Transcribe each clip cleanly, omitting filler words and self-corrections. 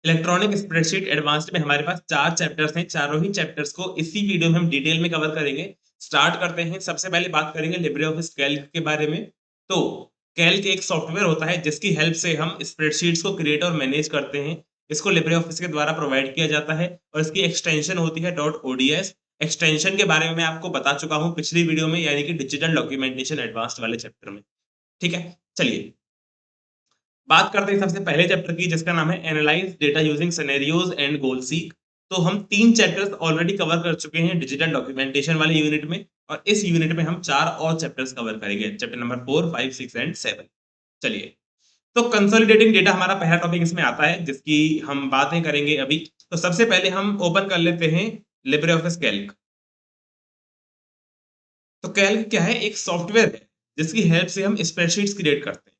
Electronic spreadsheet advanced में हमारे पास 4 chapters हैं, चारों ही चैप्टर्स को इसी वीडियो में हम डिटेल में कवर करेंगे। स्टार्ट करते हैं, सबसे पहले बात करेंगे लिब्रियोफिस कैल्क के बारे में। तो कैल्क एक सॉफ्टवेयर होता है जिसकी हेल्प से हम स्प्रेडशीट्स को क्रिएट और मैनेज करते हैं। इसको लिब्रियोफिस के द्वारा प्रोवाइड किया जाता है और इसकी एक्सटेंशन होती है .ods। एक्सटेंशन के बारे में मैं आपको बता चुका हूँ पिछली वीडियो में, यानी कि डिजिटल डॉक्यूमेंटेशन एडवांस्ड वाले चैप्टर में। ठीक है, चलिए बात करते हैं सबसे पहले चैप्टर की, जिसका नाम है analyse data using scenarios and goal seek. तो हम 3 चैप्टर्स ऑलरेडी कवर कर चुके हैं डिजिटल डॉक्यूमेंटेशन वाले यूनिट में, और इस यूनिट में हम 4 और चैप्टर्स कवर करेंगे, चैप्टर नंबर 4, 5, 6 एंड 7। चलिए, तो कंसोलिडेटिंग डेटा हमारा पहला टॉपिक इसमें आता है, जिसकी हम बातें करेंगे अभी। तो सबसे पहले हम ओपन कर लेते हैं लिब्रियोफिस कैल्क। तो कैल्क क्या है? एक सॉफ्टवेयर है जिसकी हेल्प से हम स्प्रेडशीट्स क्रिएट करते हैं।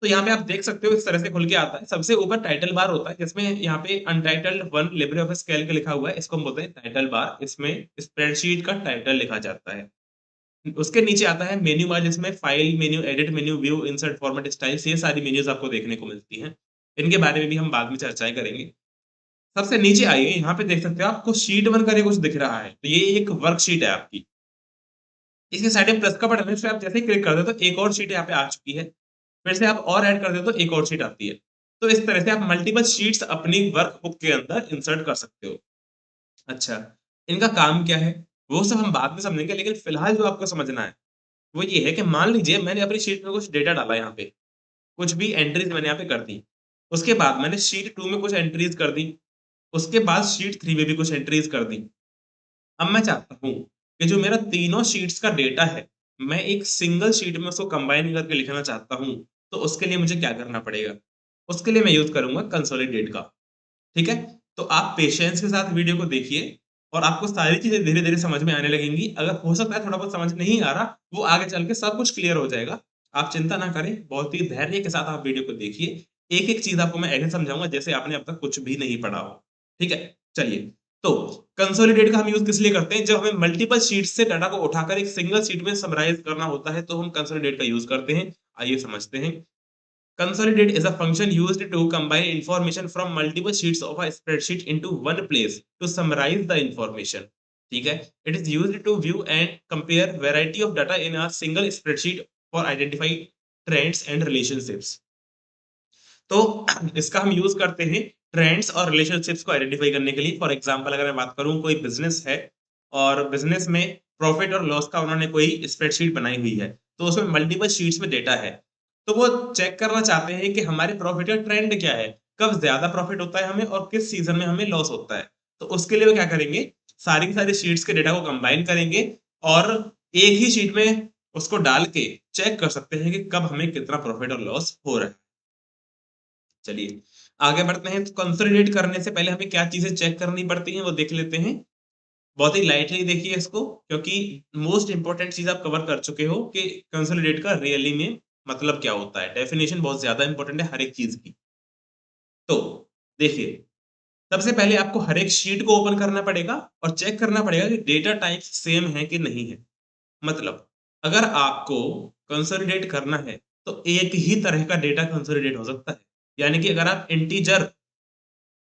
तो यहाँ पे आप देख सकते हो इस तरह से खुल के आता है। सबसे ऊपर टाइटल बार होता है, जिसमें यहाँ पे अनटाइटल्ड 1 लिब्रियोफिस कैल्क लिखा हुआ है, इसको हम बोलते हैं टाइटल बार। इसमें स्प्रेडशीट का टाइटल लिखा जाता है। उसके नीचे आता है मेन्यू बार, जिसमें file menu, edit menu, view, insert, format, styles, ये सारी मेन्यूज आपको देखने को मिलती हैं। इनके बारे में भी हम बाद में चर्चाएं करेंगे। सबसे नीचे आइए, यहाँ पे देख सकते हो आपको शीट 1 करके कुछ दिख रहा है। तो ये एक वर्कशीट है आपकी। इसके साइड में प्लस का बटन है, इस पे आप जैसे ही क्लिक कर दो तो एक और शीट यहाँ पे आ चुकी है। फिर से आप और ऐड कर दो तो एक और शीट आती है। तो इस तरह से आप मल्टीपल शीट्स अपनी वर्कबुक के अंदर इंसर्ट कर सकते हो। अच्छा, इनका काम क्या है? वो सब हम बाद में समझेंगे, लेकिन फिलहाल जो आपको समझना है, वो ये है कि मान लीजिए मैंने अपनी शीट में कुछ डेटा डाला यहाँ पे, कुछ भी एंट्रीज़ मैंने यहाँ पे कर दी। उसके बाद मैंने शीट 2 में कुछ एंट्रीज़ कर दी। उसके बाद शीट 3 में भी कुछ एंट्रीज़ कर दी। अब मैं चाहता हूँ कि जो मेरा तीनों शीट्स का डेटा है, मैं एक सिंगल शीट में उसको कंबाइन करके लिखना चाहता हूँ, तो उसके लिए मुझे क्या करना पड़ेगा? उसके लिए मैं यूज़ करूँगा कंसोलिडेट का, ठीक है? तो आप पेशेंस के साथ वीडियो को देखिए और आपको सारी चीज़ें धीरे-धीरे समझ में आने लगेंगी। अगर हो सकता है थोड़ा बहुत समझ नहीं आ रहा, वो आगे चल के सब कुछ क्लियर हो जाएगा। आप चिंता ना करें, बहुत ही धैर्य के साथ आप वीडियो को देखिए। एक-एक चीज़ आपको मैं ऐसे समझाऊँगा जैसे आपने अब तक कुछ भी नहीं पढ़ा हो, ठीक है? चलिए, तो कंसोलिडेट का हम यूज़ किस लिए करते हैं? जब हमें मल्टीपल शीट्स से डाटा को उठाकर एक सिंगल शीट में समराइज़ करना होता है, तो हम कंसोलिडेट का यूज़ करते हैं। आइए समझते हैं। Consolidate is a function used to combine information from multiple sheets of a spreadsheet into one place to summarize the information. ठीक है? It is used to view and compare variety of data in a single spreadsheet for identify trends and relationships. तो इसका हम use करते हैं trends और relationships को identify करने के लिए। फॉर एग्जांपल अगर मैं बात करूँ, कोई बिज़नेस है और बिज़नेस में प्रॉफिट और लॉस का उन्होंने कोई स्प्रेडशीट बनाई हुई है, तो उसमें मल्टीपल शीट्स में डेटा है। तो वो चेक करना चाहते हैं कि हमारे प्रॉफिट का ट्रेंड क्या है? कब ज़्यादा प्रॉफिट होता है हमें और किस सीज़न में हमें लॉस होता है? तो उसके लिए वो क्या करेंगे, सारी की सारी शीट्स के डेटा को कंबाइन करेंगे और एक ही शीट में उसको डाल के चेक कर सकते हैं कि कब हमें कितना प्रॉफिट और लॉस हो रहा है। चलिए, आगे बढ़ते हैं। तो कंसोलिडेट करने से पहले हमें क्या चीज़ें चेक करनी पड़ती हैं, वो देख लेते हैं। बहुत ही लाइटली देखिए इसको, क्योंकि मोस्ट इम्पोर्टेंट चीज़ आप कवर कर चुके हो कि कंसोलिडेट का रियली में मतलब क्या होता है। डेफिनिशन बहुत ज़्यादा इम्पोर्टेंट है हर एक चीज़ की। तो देखिए, सबसे पहले आपको हर एक शीट को ओपन करना पड़ेगा और चेक करना पड़ेगा कि डेटा टाइप्स सेम है कि नहीं है। मतलब अगर आपको कंसोलिडेट करना है, तो एक ही तरह का डेटा कंसोलिडेट हो सकता है। यानी कि अगर आप इंटीजर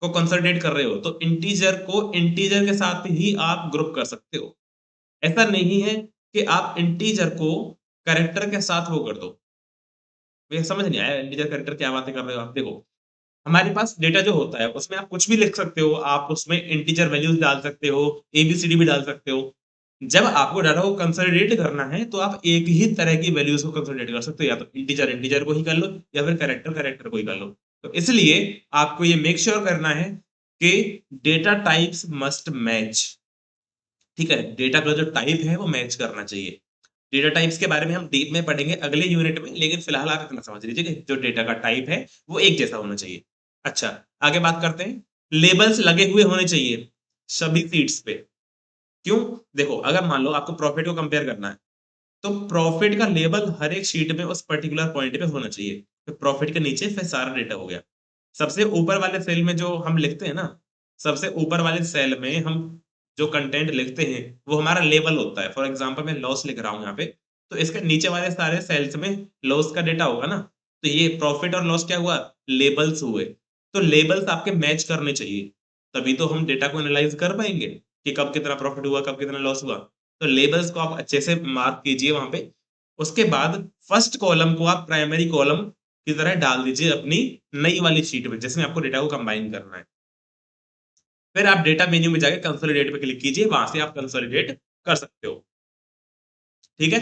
को कंसोलिडेट कर रहे हो, तो इंटीजर को इंटीजर के साथ ही आप ग्रुप कर सकते हो। ऐसा नहीं है कि आप इंटीजर को कैरेक्टर के साथ वो कर दो। मुझे समझ नहीं आया, इंटीजर कैरेक्टर क्या बातें कर रहे हो आप? देखो, हमारे पास डेटा जो होता है उसमें आप कुछ भी लिख सकते हो, आप उसमें इंटीजर वैल्यूज़ डाल सकते हो, एबीसीडी भी डाल सकते हो। जब आपको डाटा को कंसोलिडेट करना है, तो आप एक ही तरह की वैल्यूज़ को कंसोलिडेट कर सकते हो, या तो इंटीजर इंटीजर को ही कर लो या फिर कैरेक्टर कैरेक्टर को ही कर लो। तो इसलिए आपको ये मेक श्योर करना है कि डेटा टाइप्स मस्ट मैच, ठीक है? डेटा का जो टाइप है वो मैच करना चाहिए। डेटा टाइप्स के बारे में हम डीप में पढ़ेंगे अगले यूनिट में, लेकिन फिलहाल आप इतना समझ लीजिए कि जो डेटा का टाइप है वो एक जैसा होना चाहिए। अच्छा, आगे बात करते हैं। लेबल्स लगे हुए होने चाहिए सभी शीट्स पे। क्यों? देखो, अगर मान लो आपको प्रॉफिट को कंपेयर करना है, तो प्रॉफिट का लेबल हर एक शीट में उस पर्टिकुलर पॉइंट पे होना चाहिए। तो प्रॉफिट के नीचे फिर सारा डेटा हो गया। सबसे ऊपर वाले सेल में जो हम लिखते हैं ना, सबसे ऊपर वाले सेल में हम जो कंटेंट लिखते हैं, वो हमारा लेबल होता है। फॉर एग्जांपल मैं लॉस लिख रहा हूँ यहाँ पे, तो इसके नीचे वाले सारे सेल्स में लॉस का डेटा होगा ना, तो ये प्रॉफिट और लॉस क्या हुआ? लेबल्स हुए। तो लेबल्स आपके मैच करने चाहिए, तभी तो हम डेटा को एनालाइज कर पाएंगे कि कब कितना प्रॉफिट हुआ, कब कितना लॉस हुआ। तो लेबल्स को आप अच्छे से मार्क कीजिए वहां पे। उसके बाद फर्स्ट कॉलम को आप प्राइमरी कॉलम की तरह डाल दीजिए अपनी नई वाली शीट में, जिसमें आपको डेटा को कंबाइन करना है। फिर आप डेटा मेन्यू में जाके कंसोलिडेट पे क्लिक कीजिए, वहां से आप कंसोलिडेट कर सकते हो। ठीक है,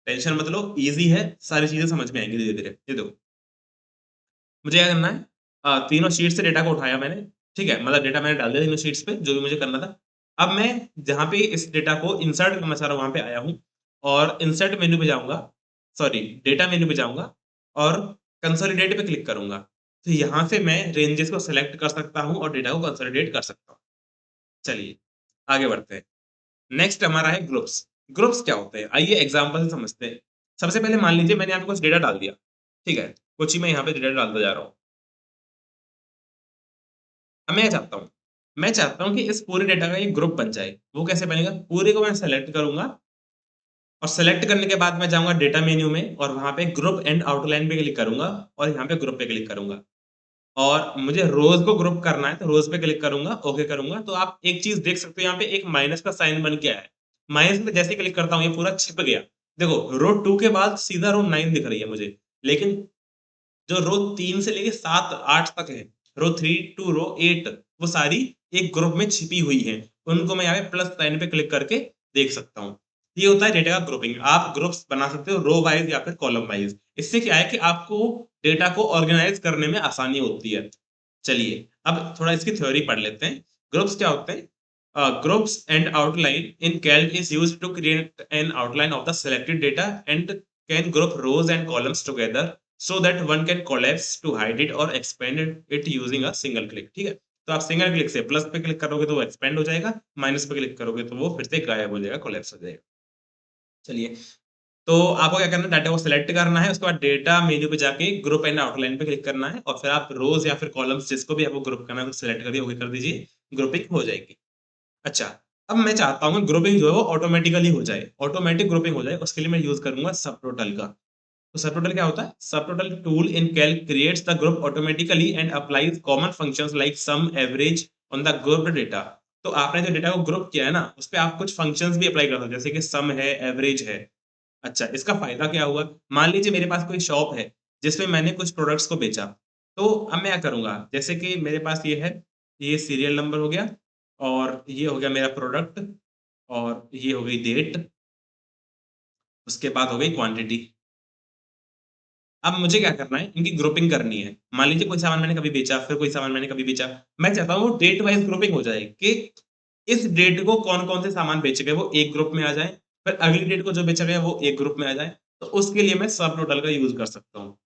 टेंशन मत लो, इजी है, सारी चीजें समझ में आएंगी धीरे धीरे। ये देखो, मुझे क्या करना है, तीनों शीट से डेटा को उठाया मैंने। ठीक है, मतलब डेटा मैंने डाल दिया तीनों शीट्स पे, जो भी मुझे करना था। अब मैं जहाँ पे इस डेटा को इंसर्ट करना चाह रहा हूँ वहां पे आया हूँ, और इंसर्ट मेन्यू पे जाऊंगा, सॉरी डेटा मेन्यू पे जाऊंगा, और कंसोलिडेट पे क्लिक करूंगा। तो यहाँ से मैं रेंजेस को सिलेक्ट कर सकता हूँ और डेटा को कंसोलिडेट कर सकता हूँ। चलिए आगे बढ़ते हैं। नेक्स्ट हमारा है ग्रुप्स। ग्रुप्स क्या होते हैं, आइए एग्जांपल से समझते हैं। सबसे पहले मान लीजिए मैंने यहाँ पे कुछ डेटा डाल दिया। ठीक है, कुछ ही मैं यहाँ पे डेटा डालता जा रहा हूँ। अब मैं चाहता हूँ, मैं चाहता हूँ कि इस पूरे डेटा का एक ग्रुप बन जाए। वो कैसे बनेगा, पूरे को मैं सेलेक्ट करूंगा, और सेलेक्ट करने के बाद मैं जाऊंगा डेटा मेन्यू में, और वहां पे ग्रुप एंड आउटलाइन पे क्लिक करूंगा, और यहाँ पे ग्रुप पे क्लिक करूंगा। और मुझे रोज को ग्रुप करना है तो रोज पे क्लिक करूंगा, ओके करूंगा। तो आप एक चीज देख सकते हो, यहाँ पे एक माइनस का साइन बन के आया है। माइनस पे जैसे क्लिक करता हूँ ये पूरा छिप गया। देखो रो 2 के बाद सीधा रो 9 दिख रही है मुझे, लेकिन जो रो 3 से लेके 7 8 तक है, रो 3 टू रो 8, वो सारी एक ग्रुप में छिपी हुई है। उनको मैं यहाँ पे प्लस साइन पे क्लिक करके देख सकता हूँ। ये होता है डेटा का ग्रुपिंग। आप ग्रुप्स बना सकते हो रो वाइज या फिर कॉलम वाइज। इससे क्या है कि आपको डेटा को ऑर्गेनाइज करने में आसानी होती है। चलिए अब थोड़ा इसकी थ्योरी पढ़ लेते हैं। ग्रुप्स क्या होते हैं, groups and outline in calc is used to create an outline of the selected data and can group rows and columns together so that one can collapse to hide it or expand it using a single click। ठीक है, तो आप single click से plus पे click करोगे तो वो expand हो जाएगा, माइनस पे क्लिक करोगे तो वो फिर से गायब हो जाएगा, कोलैप्स हो जाएगा। चलिए, तो आपको क्या करना है, डाटा को सिलेक्ट करना है, उसके बाद डेटा मेन्यू पे जाके ग्रुप एंड आउटलाइन पे क्लिक करना है, और फिर आप रोज या फिर कॉलम्स जिसको भी आपको ग्रुप करना है तो सिलेक्ट करिए, ओके कर दीजिए, ग्रुपिंग हो जाएगी। अच्छा, अब मैं चाहता हूँ ग्रुपिंग जो है वो ऑटोमेटिकली हो जाए, ऑटोमेटिक ग्रुपिंग हो जाए, उसके लिए मैं यूज करूंगा सबटोटल का। तो सबटोटल क्या होता है, subtotal tool in Calc creates the group automatically and applies common functions like sum, average on the grouped data. तो आपने जो डेटा को ग्रुप किया है ना, उस पे आप कुछ फंक्शंस भी अप्लाई कर सकते हो, जैसे कि सम है, एवरेज है। अच्छा, इसका फायदा क्या हुआ, मान लीजिए मेरे पास कोई शॉप है जिसमें मैंने कुछ प्रोडक्ट्स को बेचा। तो अब मैं क्या करूंगा, जैसे कि मेरे पास ये है, ये सीरियल नंबर हो गया, और ये हो गया मेरा प्रोडक्ट, और ये हो गई डेट, उसके बाद हो गई क्वांटिटी। अब मुझे क्या करना है, इनकी ग्रुपिंग करनी है। मान लीजिए कोई सामान मैंने कभी बेचा, फिर कोई सामान मैंने कभी बेचा। मैं चाहता हूँ डेट वाइज ग्रुपिंग हो जाए, कि इस डेट को कौन-कौन से सामान बेचे गए वो एक ग्रुप में आ जाए, फिर अगली डेट को जो बेचा गया वो एक ग्रुप में आ जाए। तो उसके लिए मैं सब टोटल का यूज़ कर सकता हूँ।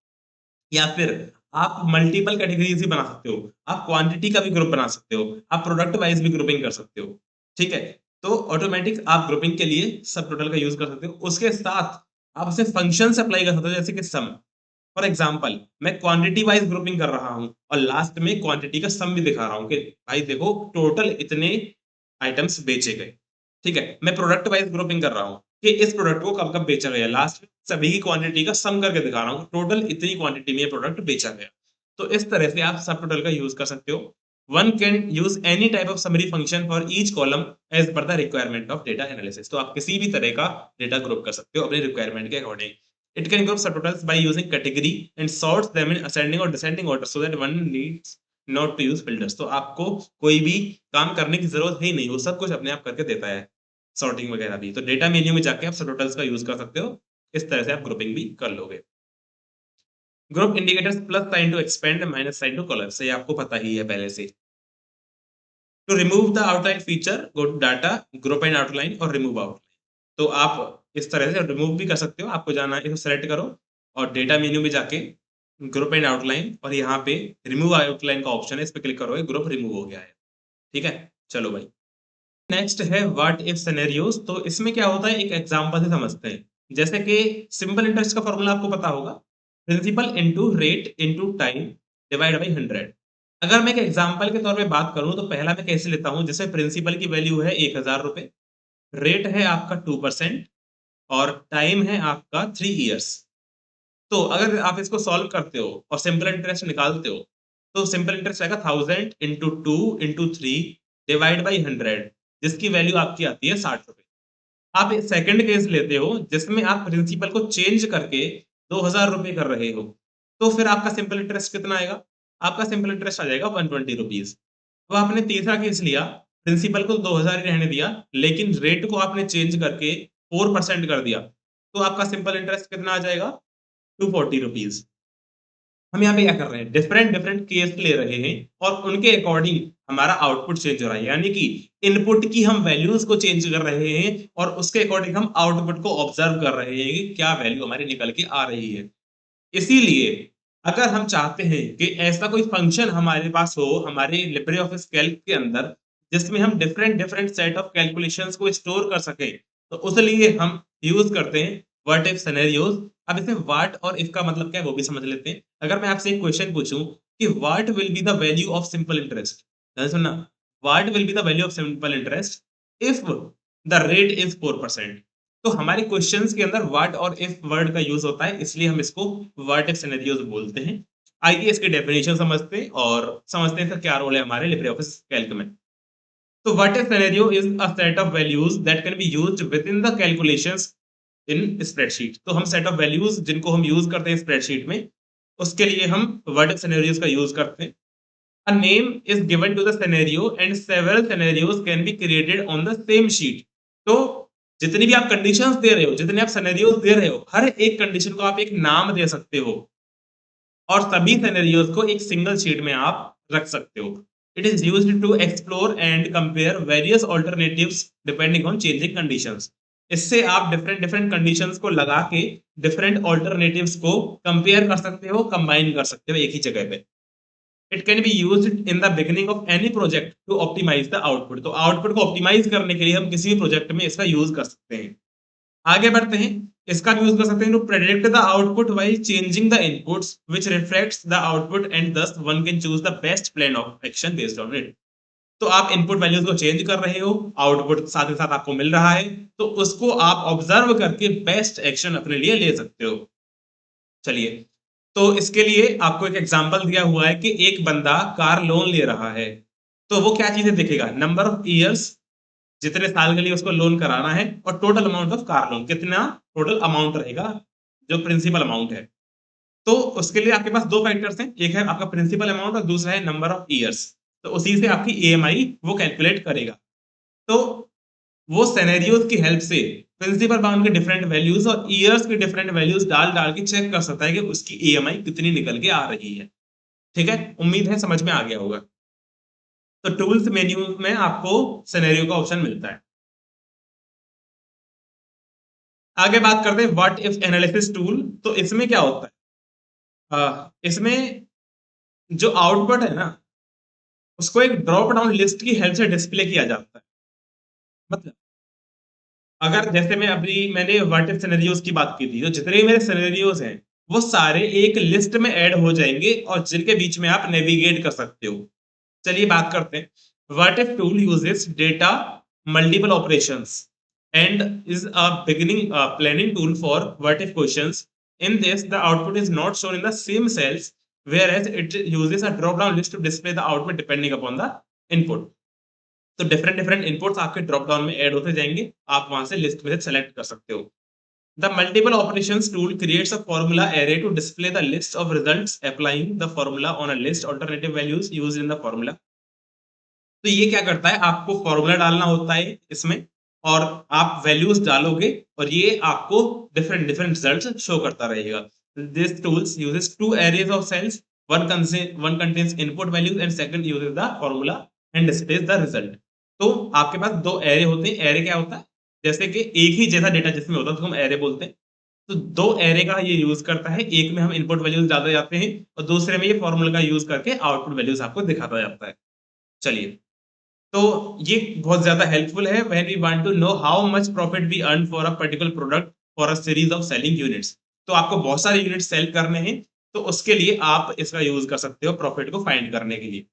या फिर आप मल्टीपल कैटेगरीज़ भी बना सकते हो। आप क्वांटिटी का भी ग्रुप बना सकते हो। आप प्रोडक्ट वाइज़ भी ग्रुपिंग कर सकते हो। ठीक है? तो ऑटोमैटिक आप ग्रुपिंग के लिए सब टोटल का यूज़ कर सकते हो। उसके साथ आप उसे फंक्शंस अप्लाई कर सकते हो, जैसे कि सम। फॉर एग्जांपल मैं क्वांटिटी वाइज़ ग्रुपिंग कर रहा हूँ, और लास्ट में क्वांटिटी का सम भी दिखा रहा हूँ कि भाई देखो टोटल इतने आइटम्स बेचे गए। ठीक है? मैं प्रोडक्ट वाइज़ ग्रुपिंग कर रहा हूँ कि इस प्रोडक्ट को कब-कब बेचा गया। लास्ट में सभी की क्वांटिटी का सम करके दिखा रहा हूँ, टोटल इतनी क्वांटिटी में ये प्रोडक्ट बेचा गया। तो इस तरह से आप सब टोटल का यूज़ कर सकते हो। One can use any type of summary function for each column as per the requirement of data analysis। तो आप किसी भी तरह का डेटा ग्रुप कर सकते हो अपने रिक्वायरमेंट के according. It can group subtotals by using category and sorts them in ascending or descending order so that one needs not to use filters। तो आपको कोई भी काम करने की ज़रूरत है ही नहीं, वो सब कुछ अपने आप करके देता है, सॉर्टिंग वगैरह भी। तो डेटा मेन्यू में जाके आप सबटोटल्स का यूज़ कर सकते हो। इस तरह से आप ग्रुपिंग भी कर लोगे। Group indicators plus sign to expand, minus sign to collapse, ये आपको पता ही है पहले से। To remove the outline feature, go to data, group and outline और रिमूव आउटलाइन। तो आप इस तरह से रिमूव भी कर सकते हो। आपको जाना है, इसको सेलेक्ट करो और डेटा मेन्यू में जाके ग्रुप एंड आउटलाइन, और यहाँ पे रिमूव आउटलाइन का ऑप्शन है, इस पे क्लिक करोगे, ग्रुप रिमूव हो गया है। ठीक है? चलो भाई। नेक्स्ट है व्हाट इफ सिनेरियोस। तो इसमें क्या होता है, एक एग्जांपल से समझते हैं। जैसे कि सिंपल इंटरेस्ट का फॉर्मूला आपको पता होगा, principal into rate into time divide by 100। अगर मैं एक एग्जांपल के तौर पे बात करूं तो पहला मैं कैसे लेता हूं, जैसे प्रिंसिपल की वैल्यू है 1000 रुपए, रेट है आपका 2%, और टाइम है आपका 3 इयर्स। तो अगर आप इसको सॉल्व करते हो और सिंपल इंटरेस्ट निकालते हो, तो सिंपल इंटरेस्ट आएगा 1000 इंटू 2 इंटू 3 डिवाइड बाई 100, जिसकी वैल्यू आपकी आती है 60 रुपए। आप एक सेकंड केस लेते हो जिसमें आप प्रिंसिपल को चेंज करके 2000 रुपए कर रहे हो, तो फिर आपका सिंपल इंटरेस्ट कितना आएगा? आपका सिंपल इंटरेस्ट आ जाएगा 120 रुपीज। तो आपने तीसरा केस लिया, प्रिंसिपल को 2000 ही रहने दिया, लेकिन रेट को आपने चेंज करके 4% कर दिया, तो आपका सिंपल इंटरेस्ट कितना आ जाएगा? 240 रुपीज। हम यहाँ पे क्या कर रहे हैं? डिफरेंट डिफरेंट केस ले रहे हैं और उनके अकॉर्डिंग हमारा आउटपुट चेंज हो रहा है, यानी कि इनपुट की हम वैल्यूज को चेंज कर रहे हैं और उसके अकॉर्डिंग हम आउटपुट को ऑब्जर्व कर रहे हैं कि क्या वैल्यू हमारी निकल के आ रही है। इसीलिए अगर हम चाहते हैं कि ऐसा कोई फंक्शन हमारे पास हो हमारे लिब्रे ऑफिस कैल्क के अंदर जिसमें हम different different set of calculations को स्टोर कर सके, तो उस लिए हम यूज करते हैं व्हाट इफ सिनेरियोज। अब इसमें व्हाट और इफ का मतलब क्या है वो भी समझ लेते हैं। अगर मैं आपसे एक क्वेश्चन पूछूं कि what will be the value of simple interest, सुनना, what will be the value of simple interest if the rate is 4%, तो हमारे क्वेश्चंस के अंदर व्हाट और इफ वर्ड का यूज होता है, इसलिए हम इसको व्हाट इफ सिनेरियोज बोलते हैं। आइए इसकी डेफिनेशन समझते हैं और समझते हैं इसका क्या रोल है हमारे लिब्रे ऑफिस कैल्क में। तो what if scenario is a set of values that can be used with in the calculations in spreadsheet. तो हम सेट ऑफ वैल्यूज जिनको हम यूज करते हैं स्प्रेडशीट में, उसके लिए हम व्हाट इफ सिनेरियोज का यूज करते हैं। A name is given to the scenario and several scenarios can be created on the same sheet। तो जितनी भी आप कंडीशंस दे रहे हो, जितने आप सिनेरियोस दे रहे हो, हर एक कंडीशन को आप एक नाम दे सकते हो और सभी सिनेरियोस को एक सिंगल शीट में आप रख सकते हो। It is used to explore and compare various alternatives depending on changing conditions. इससे आप डिफरेंट डिफरेंट कंडीशंस को लगा के डिफरेंट ऑल्टरनेटिव्स को कंपेयर कर सकते हो, कंबाइन कर सकते हो एक ही जगह पे। It can be used in the beginning of any project to optimise the output. तो आउटपुट को ऑप्टिमाइज करने के लिए हम किसी भी प्रोजेक्ट में इसका यूज कर सकते हैं। आगे बढ़ते हैं, इसका यूज कर सकते हैं to predict the output while changing the inputs which reflects the output and thus one can choose the best plan of action based on it. तो आप इनपुट वैल्यूज को चेंज कर रहे हो, आउटपुट साथ ही साथ आपको मिल रहा है, तो उसको आप ऑब्जर्व करके बेस्ट एक्शन अपने लिए ले सकते हो। चलिए, तो इसके लिए आपको एक एग्जांपल दिया हुआ है कि एक बंदा कार लोन ले रहा है, तो वो क्या चीजें देखेगा? नंबर ऑफ ईयर्स, जितने साल के लिए उसको लोन कराना है, और total amount of car loan, कितना टोटल अमाउंट रहेगा जो प्रिंसिपल अमाउंट है। तो उसके लिए आपके पास दो फैक्टर्स हैं, एक है आपका प्रिंसिपल अमाउंट और दूसरा है नंबर ऑफ ईयर्स। तो उसी से आपकी ईएमआई वो कैलकुलेट करेगा। तो वो सिनेरियोज की हेल्प से प्रिंसिपल अमाउंट के डिफरेंट वैल्यूज और ईयर्स के डिफरेंट वैल्यूज डाल डाल के चेक कर सकता है कि उसकी ईएमआई कितनी निकल के आ रही है। ठीक है, उम्मीद है समझ में आ गया होगा। तो टूल्स मेन्यू में आपको सिनेरियो का ऑप्शन मिलता है। आगे बात करते हैं व्हाट इफ एनालिसिस टूल। तो इसमें क्या होता है? इसमें जो आउटपुट है ना, उसको एक ड्रॉप डाउन लिस्ट की हेल्प से डिस्प्ले किया जाता है। मतलब अगर जैसे मैंने व्हाट इफ सिनेरियोज की बात की थी, तो जितने भी मेरे सिनेरियोज हैं वो सारे एक लिस्ट में ऐड हो जाएंगे और जिनके बीच में आप नेविगेट कर सकते हो। चलिए बात करते हैं। What if tool uses data multiple operations and is a beginning planning tool for what if questions. In this, the output is not shown in the same cells, whereas it uses a drop down list to display the output depending upon the input. तो different different inputs आपके drop down में add होते जाएंगे, आप वहां से list में से सेलेक्ट कर सकते हो। The multiple operations tool creates a formula array to display the list of results applying the formula on a list alternative values used in the formula. तो ये क्या करता है? आपको फॉर्मूला डालना होता है इसमें और आप वैल्यूज डालोगे और ये आपको डिफरेंट डिफरेंट रिजल्ट्स शो करता रहेगा। This tools uses two arrays of cells, one contains input values and second uses the formula and displays the result. तो आपके पास दो एरे होते हैं। एरे क्या होता है? जैसे कि एक ही जैसा डेटा जिसमें होता है उसको हम एरे बोलते हैं। तो दो एरे का ये यूज करता है, एक में हम इनपुट वैल्यूज डालते जाते हैं और दूसरे में ये फॉर्मूला का यूज करके आउटपुट वैल्यूज आपको दिखाता जाता है। चलिए, तो ये बहुत ज्यादा हेल्पफुल है when we want to know how much profit we earn for a particular product for a series of selling units. तो आपको बहुत सारे यूनिट सेल करने हैं, तो उसके लिए आप इसका यूज कर सकते हो प्रॉफिट को फाइंड करने के लिए।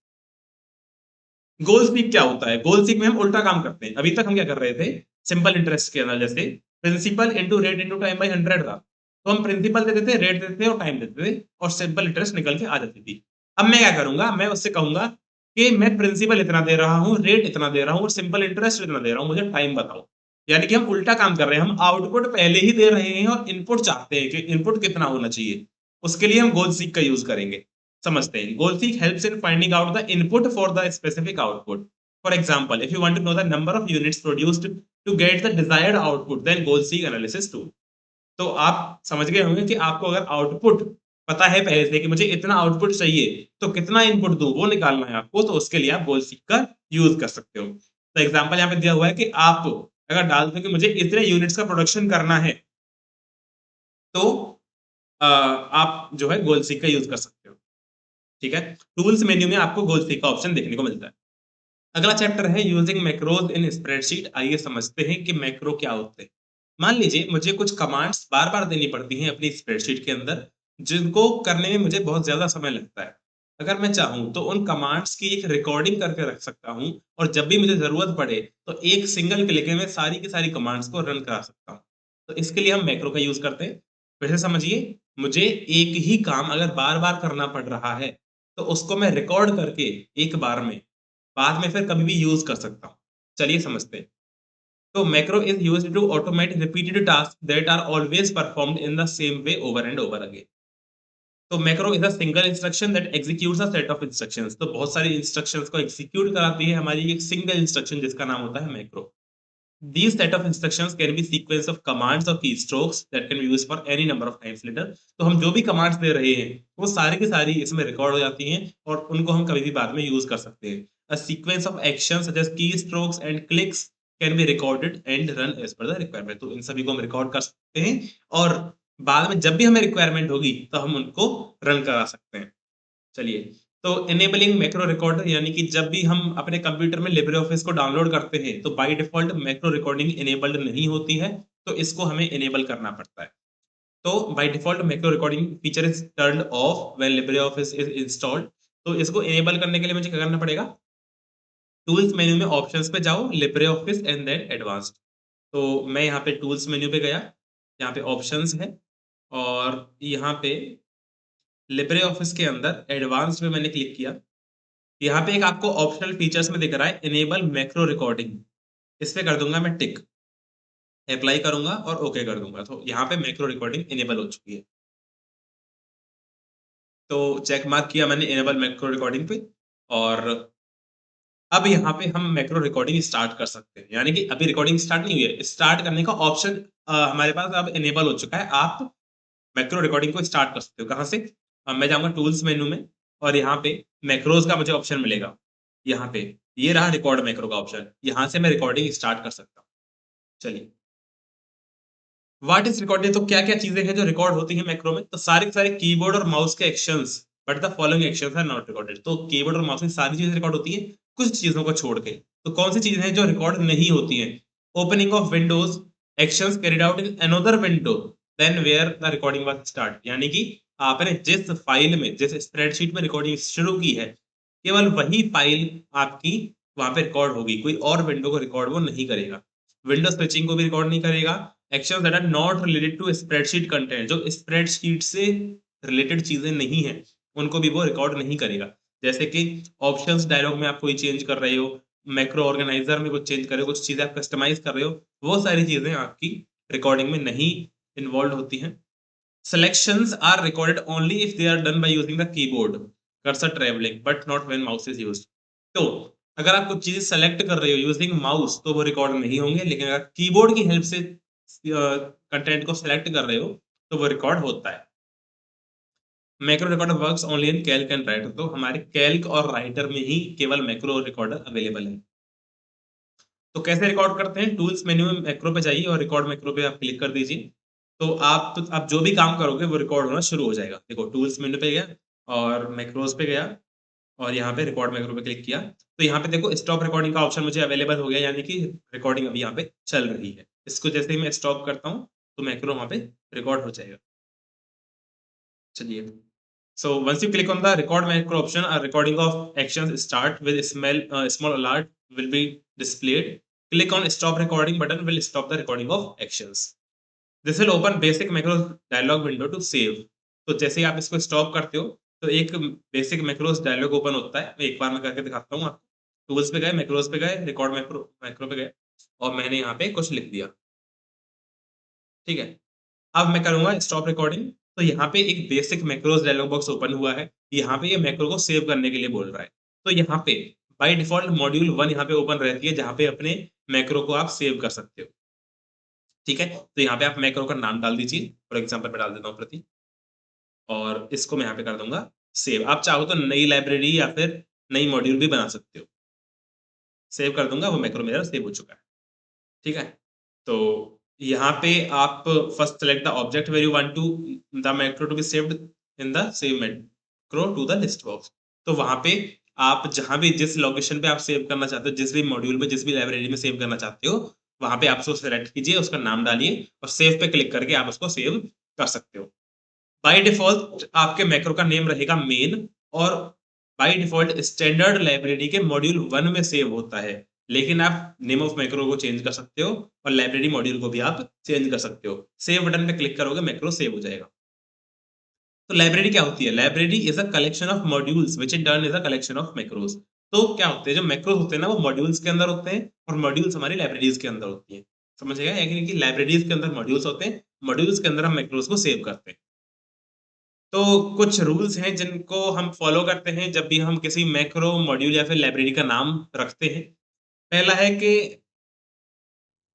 गोल सीक क्या होता है? गोल सीक में हम उल्टा काम करते हैं। अभी तक हम क्या कर रहे थे? सिंपल इंटरेस्ट के अंदर जैसे principal into rate into time by 100 था, तो हम प्रिंसिपल देते थे, रेट देते थे और टाइम देते थे और सिंपल इंटरेस्ट निकल के आ जाती थी। अब मैं क्या करूँगा, मैं उससे कहूँगा कि मैं प्रिंसिपल इतना दे रहा हूँ, रेट इतना दे रहा हूँ और सिंपल इंटरेस्ट इतना दे रहा हूँ, मुझे टाइम बताओ। यानी कि हम उल्टा काम कर रहे हैं, हम आउटपुट पहले ही दे रहे हैं और इनपुट चाहते हैं कि इनपुट कितना होना चाहिए। उसके लिए हम गोल सीक का यूज़ करेंगे। समझते हैं। Goal seek helps in finding out the input for the specific output. For example, if you want to know the number of units produced to get the desired output, then goal seek analysis tool. तो आप समझ गए होंगे कि आपको अगर output पता है पहले से कि मुझे इतना आउटपुट चाहिए, तो कितना इनपुट दूँ वो निकालना है आपको, तो उसके लिए आप गोल सीक का यूज़ कर सकते हो। तो एग्ज़ाम्पल यहाँ पे दिया हुआ है कि आप अगर डाल दो कि मुझे इतने यूनिट्स का प्रोडक्शन करना है, तो आप जो है गोल सीक का यूज़ कर सकते हो। ठीक है? टूल्स मेन्यू में आपको गोल सीक का ऑप्शन देखने को मिलता है। अगला चैप्टर है यूजिंग मैक्रोज इन स्प्रेडशीट। आइए समझते हैं कि मैक्रो क्या होते हैं। मान लीजिए मुझे कुछ कमांड्स बार-बार देनी पड़ती हैं अपनी स्प्रेडशीट के अंदर, जिनको करने में मुझे बहुत ज़्यादा समय लगता है। अगर मैं चाहूँ तो उन कमांड्स की एक रिकॉर्डिंग करके रख सकता हूँ और जब भी मुझे ज़रूरत पड़े तो एक सिंगल क्लिक में सारी की सारी कमांड्स को रन करा सकता हूँ। तो इसके लिए हम मैक्रो का यूज़ करते हैं। फिर से समझिए, मुझे एक ही काम अगर बार-बार करना पड़ रहा है, तो उसको मैं रिकॉर्ड करके एक बार में बाद में फिर कभी भी यूज़ कर सकता हूँ। चलिए समझते हैं। तो macro is used to automate repeated task that are always performed in the same way over and over again. तो macro is a single instruction that executes a set of instructions. तो बहुत सारी इंस्ट्रक्शंस को execute कराती है हमारी एक single instruction जिसका नाम होता है macro. These set of instructions can be sequence of commands or keystrokes that can be used for any number of times later। तो हम जो भी कमांड्स दे रहे हैं, वो सारी की सारी इसमें रिकॉर्ड हो जाती हैं और उनको हम कभी भी बाद में यूज़ कर सकते हैं। A sequence of actions such as keystrokes and clicks can be recorded and run as per the requirement। तो इन सभी को हम रिकॉर्ड कर सकते हैं और बाद में जब भी हमें रिक्वायरमेंट होगी, तो हम उनको रन करा सकते हैं। चलिए, तो इनेबलिंग मैक्रो रिकॉर्डर यानी कि जब भी हम अपने कंप्यूटर में लिब्रे ऑफिस को डाउनलोड करते हैं, तो by default macro recording enabled नहीं होती है, तो इसको हमें इनेबल करना पड़ता है। तो by default macro recording feature is turned of when Libre office is installed. तो इसको इनेबल करने के लिए मुझे क्या करना पड़ेगा? टूल्स मेन्यू में ऑप्शंस पे जाओ, LibreOffice and then advanced. तो मैं यहाँ पे टूल्स मेन्यू पे गया, यहाँ पे ऑप्शंस है और यहाँ पे लिब्रे ऑफिस के अंदर एडवांस्ड में मैंने क्लिक किया। यहाँ पे एक आपको ऑप्शनल फीचर्स में दिख रहा है इनेबल मैक्रो रिकॉर्डिंग। इस पे कर दूँगा मैं टिक, अप्लाई करूँगा और ओके कर दूँगा। तो यहाँ पे मैक्रो रिकॉर्डिंग इनेबल हो चुकी है। तो चेक मार्क किया मैंने इनेबल मैक्रो रिकॉर्डिंग पे और अब यहाँ पे हम मैक्रो रिकॉर्डिंग स्टार्ट कर सकते हैं। यानी कि अभी रिकॉर्डिंग स्टार्ट नहीं हुई है। स्टार्ट करने का ऑप्शन हमारे पास अब इनेबल हो चुका है। आप मैक्रो रिकॉर्डिंग को स्टार्ट कर सकते हो। कहाँ से? मैं जाऊँगा टूल्स मेनू में और यहाँ पे मैक्रोज़ का मुझे ऑप्शन मिलेगा। यहाँ पे, ये रहा रिकॉर्ड मैक्रो का ऑप्शन। यहाँ से मैं रिकॉर्डिंग स्टार्ट कर सकता हूँ। चलिए, व्हाट इज़ रिकॉर्डेड? तो क्या-क्या चीज़ें हैं जो रिकॉर्ड होती हैं मैक्रो में? तो सारे के सारे कीबोर्ड और माउस के actions, but the following actions are not recorded. तो कीबोर्ड और माउस में सारी चीज़ें रिकॉर्ड होती हैं, कुछ चीज़ों को छोड़ के। तो कौन सी चीज़ें हैं जो रिकॉर्ड नहीं होती हैं? Opening of windows, actions carried out in another window then where the recording was start. यानी कि आपने जिस फाइल में, जिस स्प्रेडशीट में रिकॉर्डिंग शुरू की है, केवल वही फाइल आपकी वहाँ पे रिकॉर्ड होगी। कोई और विंडो को रिकॉर्ड वो नहीं करेगा। विंडो स्विचिंग को भी रिकॉर्ड नहीं करेगा। Actions that are not related to spreadsheet content, जो स्प्रेडशीट से रिलेटेड चीज़ें नहीं हैं, उनको भी वो रिकॉर्ड नहीं करेगा। जैसे कि ऑप्शंस डायलॉग में आप कोई चेंज कर रहे हो, मैक्रो ऑर्गेनाइज़र में कुछ चेंज कर रहे हो, कुछ चीज़ें आप कस्टमाइज़ कर रहे हो, वो सारी चीज़ें आपकी रिकॉर्डिंग में नहीं इन्वॉल्व होती हैं। Selections are recorded only if they are done by using the keyboard cursor traveling but not when mouse is used। तो अगर आप कुछ चीज़ें सेलेक्ट कर रहे हो यूजिंग माउस तो वो रिकॉर्ड नहीं होंगे, लेकिन अगर कीबोर्ड की हेल्प से कंटेंट को सेलेक्ट कर रहे हो तो वो रिकॉर्ड होता है। Macro recorder works only in Calc and writer. तो हमारे कैल्क और राइटर में ही केवल मैक्रो रिकॉर्डर अवेलेबल है। तो कैसे रिकॉर्ड करते हैं? टूल्स मेन्यू में मैक्रो पे जाइए और रिकॉर्ड मैक्रो पे आप क्लिक कर दीजिए। तो आप जो भी काम करोगे वो रिकॉर्ड होना शुरू हो जाएगा। देखो, टूल्स मेन्यू पे गया और मैक्रोज़ पे गया और यहाँ पे रिकॉर्ड मैक्रो पे क्लिक किया। तो यहाँ पे देखो स्टॉप रिकॉर्डिंग का ऑप्शन मुझे अवेलेबल हो गया, यानी कि रिकॉर्डिंग अभी यहाँ पे चल रही है। इसको जैसे ही मैं स्टॉप करता हूँ, तो मैक्रो वहाँ पे रिकॉर्ड हो जाएगा। चलिए, so once you click on the record macro option, a recording of actions start with small alert will be displayed. Click on stop recording button will stop the recording of actions. This will open basic macro dialog window to save। तो जैसे ही आप इसको stop करते हो, तो एक basic macros dialogue open होता है, एक बार मैं करके दिखाता हूँ आपको। टूल्स पे गए, मैक्रोस पे गए, रिकॉर्ड मैक्रो मैक्रो पे गए और मैंने यहाँ पे कुछ लिख दिया, ठीक है? अब मैं करूँगा स्टॉप रिकॉर्डिंग, तो यहाँ पे एक basic macros dialog box open हुआ है। यहाँ पे ये मैक्रो को सेव करने के लिए बोल रहा है। तो यहाँ पे बाय डिफ़ॉल्ट मॉड्यूल 1 यहाँ पे ओपन रहती है, जहाँ पे अपने मैक्रो को आप सेव कर सकते हो, ठीक है? तो यहाँ पे आप मैक्रो का नाम डाल दीजिए, फॉर एग्ज़ाम्पल मैं डाल देता हूँ प्रतीक और इसको मैं यहाँ पे कर दूँगा सेव। आप चाहो तो नई लाइब्रेरी या फिर नई मॉड्यूल भी बना सकते हो। सेव कर दूँगा, वो मैक्रो मेरा सेव हो चुका है, ठीक है? तो यहाँ पे आप first select the object where you want to the macro to be saved in the save macro to the list box. तो वहाँ पे आप जहाँ भी जिस लोकेशन पे आप सेव करना चाहते हो, जिस भी मॉड्यूल में, जिस भी लाइब्रेरी में सेव करना चाहते हो, वहाँ पे आप उसको सेलेक्ट कीजिए, उसका नाम डालिए और सेव पे क्लिक करके आप उसको सेव कर सकते हो। बाय डिफ़ॉल्ट आपके मैक्रो का नेम रहेगा मेन और बाय डिफ़ॉल्ट स्टैंडर्ड लाइब्रेरी के मॉड्यूल 1 में सेव होता है। लेकिन आप नेम ऑफ मैक्रो को चेंज कर सकते हो और लाइब्रेरी मॉड्यूल को भी आप चेंज कर सकते हो। सेव बटन पे क्लिक करोगे, मैक्रो सेव हो जाएगा। तो लाइब्रेरी क्या होती है? Library is a collection of modules which in turn is a collection of macros. तो क्या होते हैं, जो मैक्रोज़ होते हैं ना, वो मॉड्यूल्स के अंदर होते हैं और मॉड्यूल्स हमारी लाइब्रेरीज़ के अंदर होती हैं। समझ गए? यानी कि लाइब्रेरीज़ के अंदर मॉड्यूल्स होते हैं, मॉड्यूल्स के अंदर हम मैक्रोज़ को सेव करते हैं। तो कुछ रूल्स हैं जिनको हम फॉलो करते हैं जब भी हम किसी मैक्रो, मॉड्यूल या फिर लाइब्रेरी का नाम रखते हैं। पहला है कि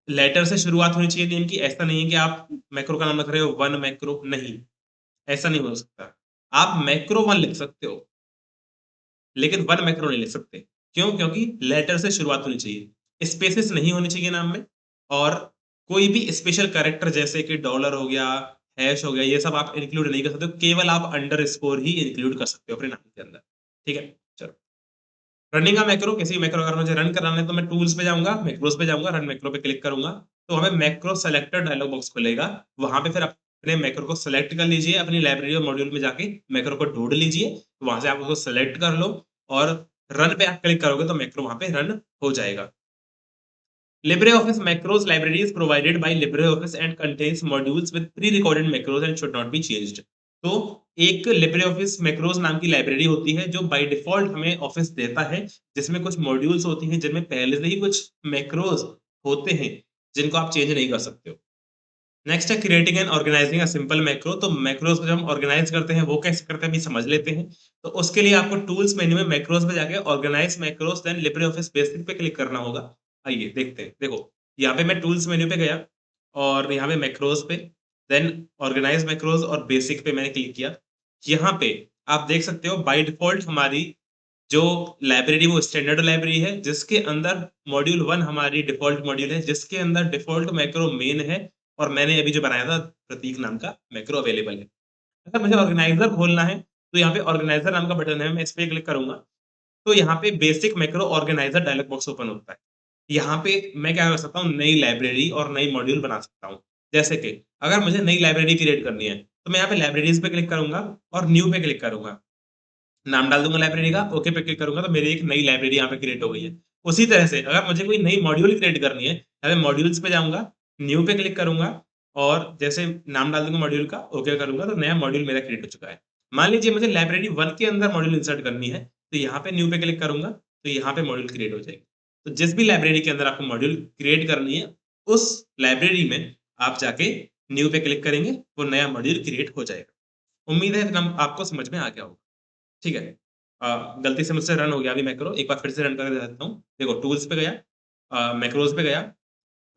लेटर से शुरुआत होनी चाहिए नेम की। ऐसा नहीं है कि आप मैक्रो का नाम रख रहे हो 1 मैक्रो, नहीं, ऐसा नहीं हो सकता। आप मैक्रो 1 लिख सकते हो, लेकिन 1 मैक्रो नहीं लिख सकते। क्यों? क्योंकि लेटर से शुरुआत होनी चाहिए। स्पेसेस नहीं होनी चाहिए नाम में और कोई भी स्पेशल कैरेक्टर जैसे कि डॉलर हो गया, हैश हो गया, ये सब आप इंक्लूड नहीं कर सकते हो। केवल आप अंडरस्कोर ही इंक्लूड कर सकते हो अपने नाम के अंदर। ठीक है? चलो। रनिंग अ मैक्रो, किसी मैक्रो अगर मुझे रन कराना है तो मैं टूल्स पे जाऊँगा, मैक्रोज़ पे जाऊँगा, रन मैक्रो पे क्लिक करूँगा, तो हमें मैक्रो सेलेक्टर डायलॉग बॉक्स खुलेगा। वहाँ पे फिर अपने मैक्रो को सेलेक्ट कर लीजिए, अपनी लाइब्रेरी और मॉड्यूल में जाके मैक्रो को ढूँढ लीजिए, वहाँ से आप उसको सेलेक्ट कर लो और रन पे आप क्लिक करोगे तो मैक्रो वहाँ पे रन हो जाएगा। LibreOffice macros library is provided by LibreOffice and contains modules with pre-recorded macros and should not be changed. तो एक LibreOffice macros नाम की लाइब्रेरी होती है जो बाय डिफ़ॉल्ट हमें ऑफिस देता है, जिसमें कुछ मॉड्यूल्स होती हैं जिनमें पहले से ही कुछ मैक्रोज़ होते हैं, जिनको आप चेंज नहीं कर सकते हो। नेक्स्ट है creating and organizing a simple macro. तो मैक्रोज़ को जब हम ऑर्गेनाइज़ करते हैं, वो कैसे करते हैं अभी समझ लेते हैं। तो उसके लिए आपको टूल्स मेन्यू में मैक्रोज़ में जाके organize macros then LibreOffice basic पे क्लिक करना होगा। आइए देखते हैं। देखो, यहाँ पे मैं टूल्स मेन्यू पे गया और यहाँ पे मैक्रोज़ पे, देन ऑर्गेनाइज़ मैक्रोज़ और बेसिक पे मैंने क्लिक किया। यहाँ पे आप देख सकते हो बाय डिफ़ॉल्ट हमारी जो लाइब्रेरी वो स्टैंडर्ड लाइब्रेरी है, जिसके अंदर मॉड्यूल 1 हमारी डिफ़ॉल्ट मॉड्यूल है, जिसके अंदर डिफ़ॉल्ट मैक्रो मेन है और मैंने अभी जो बनाया था प्रतीक नाम का मैक्रो अवेलेबल है। अगर मुझे ऑर्गेनाइज़र खोलना है, तो यहाँ पे ऑर्गेनाइज़र नाम का बटन है, मैं इस पे क्लिक करूँगा, तो यहाँ पे basic macro organizer dialog box open होता है। यहाँ पे मैं क्या कर सकता हूँ, नई लाइब्रेरी और नई मॉड्यूल बना सकता हूँ। जैसे कि अगर मुझे नई लाइब्रेरी क्रिएट करनी है, तो मैं यहाँ पे लाइब्रेरीज़ पे क्लिक करूँगा और न्यू पे क्लिक करूँगा। नाम डाल दूँगा लाइब्रेरी का, ओके पे क्लिक करूँगा तो मेरी एक नई लाइब्रेरी यहाँ पे क्रिएट हो गई है। उसी तरह से अगर मुझे कोई नई मॉड्यूल क्रिएट करनी है, मैं मॉड्यूल्स पे जाऊँगा, न्यू पे क्लिक करूँगा और जैसे नाम डाल दूँगा मॉड्यूल का, ओके करूँगा तो नया मॉड्यूल मेरा क्रिएट हो चुका है। मान लीजिए मुझे लाइब्रेरी 1 के अंदर मॉड्यूल इंसर्ट करनी है, तो यहाँ पे न्यू पे क्लिक करूँगा, तो यहाँ पे मॉड्यूल क्रिएट हो जाएगी। तो जिस भी लाइब्रेरी के अंदर आपको मॉड्यूल क्रिएट करनी है, उस लाइब्रेरी में आप जाके न्यू पे क्लिक करेंगे, वो नया मॉड्यूल क्रिएट हो जाएगा। उम्मीद है नम आपको समझ में आ गया होगा। ठीक है। गलती से मुझसे रन हो गया अभी मैक्रो, एक बार फिर से रन करके दिखा देता हूँ। देखो टूल्स पे गया, मैक्रोज़ पे गया,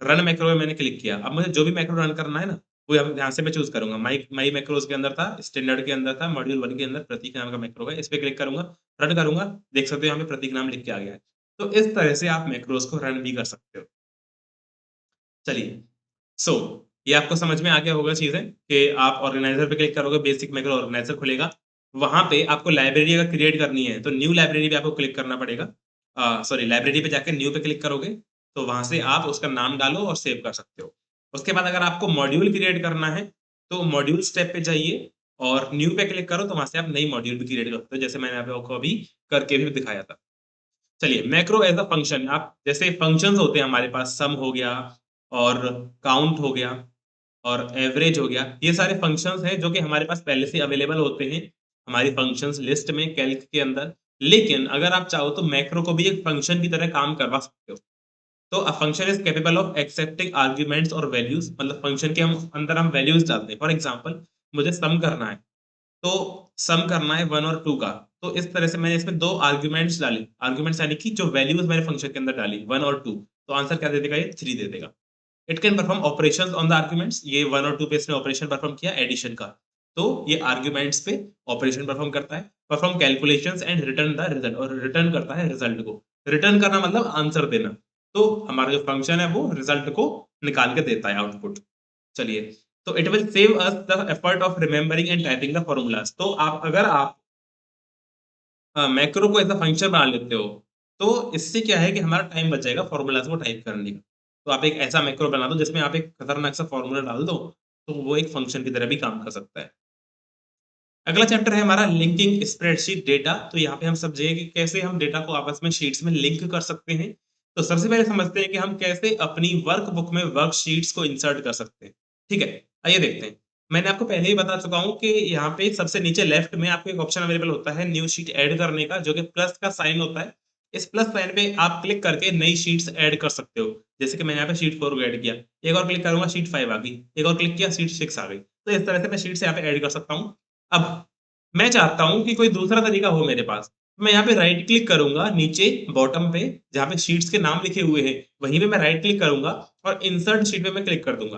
रन मैक्रो में मैंने क्लिक किया। अब मुझे जो भी मैक्रो रन करना है ना, वो यहाँ से मैं चूज़ करूँगा। माई माई मैक्रोज़ के अंदर था, स्टैंडर्ड के अंदर था, मॉड्यूल 1 के अंदर प्रतीक नाम का मैक्रो है, इस पे क्लिक करूँगा, रन करूँगा, देख सकते हो यहाँ पे प्रतीक नाम लिख के आ गया है। तो इस तरह से आप मैक्रोज़ को रन भी कर सकते हो। चलिए, सो ये आपको समझ में आ गया होगा चीज़ें कि आप ऑर्गेनाइज़र पे क्लिक करोगे, बेसिक मैक्रो ऑर्गेनाइज़र खुलेगा। वहाँ पे आपको लाइब्रेरी अगर क्रिएट करनी है, तो न्यू लाइब्रेरी पे आपको क्लिक करना पड़ेगा। सॉरी लाइब्रेरी पे जाके न्यू पे क्लिक करोगे, तो वहाँ से आप उसका नाम डालो और सेव कर सकते हो। उसके बाद अगर आपको मॉड्यूल क्रिएट करना है, तो मॉड्यूल्स टैब पे जाइए और न्यू पे क्लिक करो, तो वहाँ से आप नई मॉड्यूल भी क्रिएट कर सकते हो, जैसे मैंने आपको अभी करके भी दिखाया था। चलिए मैक्रो एज़ अ फंक्शन, आप जैसे फंक्शंस होते हैं हमारे पास, सम हो गया और काउंट हो गया और एवरेज हो गया, ये सारे फंक्शंस हैं जो कि हमारे पास पहले से अवेलेबल होते हैं हमारी फंक्शंस लिस्ट में कैल्क के अंदर। लेकिन अगर आप चाहो तो मैक्रो को भी एक फंक्शन की तरह काम करवा सकते हो। तो a function is capable of accepting arguments और वैल्यूज, मतलब फंक्शन के हम अंदर हम वैल्यूज डालते हैं। फॉर एग्जांपल मुझे सम करना है, तो सम करना है 1 और 2 का, तो इस तरह से मैंने इसमें 2 आर्ग्यूमेंट्स डाले, आर्ग्यूमेंट्स यानी कि जो वैल्यूज मैंने फंक्शन के अंदर डाली 1 और 2, तो आंसर क्या दे देगा, ये 3 दे देगा। It can perform operations on the arguments, ये 1 और 2 पे इसने ऑपरेशन परफॉर्म किया एडिशन का, तो ये आर्ग्यूमेंट्स पे ऑपरेशन परफॉर्म करता है। Perform calculations and return the result, और रिटर्न करता है रिजल्ट को। रिटर्न करना मतलब आंसर देना, तो हमारा जो फंक्शन है वो रिजल्ट को निकाल के देता है, आउटपुट। चलिए, तो it will save us the effort of remembering and typing the formulas. तो आप अगर आप मैक्रो को एज़ अ फंक्शन बना लेते हो, तो इससे क्या है कि हमारा टाइम बच जाएगा फ़ॉर्मूलाज़ को टाइप करने का। तो आप एक ऐसा मैक्रो बना दो जिसमें आप एक खतरनाक सा फ़ॉर्मूला डाल दो, तो वो एक फंक्शन की तरह भी काम कर सकता है। अगला चैप्टर है हमारा लिंकिंग स्प्रेडशीट डेटा। तो यहाँ पे हम समझेंगे कि कैसे हम डेटा को आपस में शीट्स में लिंक कर सकते हैं। तो सबसे पहले समझते हैं कि हम कैसे अपनी वर्कबुक में वर्कशीट्स को इंसर्ट कर सकते हैं। ठीक है, आइए देखते हैं। मैंने आपको पहले ही बता चुका हूँ कि यहाँ पे सबसे नीचे लेफ्ट में आपको एक ऑप्शन अवेलेबल होता है न्यू शीट ऐड करने का, जो कि प्लस का साइन होता है। इस प्लस साइन पे आप क्लिक करके नई शीट्स ऐड कर सकते हो। जैसे कि मैंने यहाँ पे शीट 4 को ऐड किया, एक और क्लिक करूँगा शीट 5 आ गई, एक और क्लिक किया शीट 6 आ गई। तो इस तरह से मैं शीट्स यहाँ पे ऐड कर सकता हूँ। अब मैं चाहता हूँ कि कोई दूसरा तरीका हो मेरे पास। मैं यहाँ पे राइट क्लिक करूँगा नीचे बॉटम पे, जहाँ पे शीट्स के नाम लिखे हुए हैं, वहीं पे मैं राइट क्लिक करूँगा और इंसर्ट शीट पे मैं क्लिक कर दूँगा।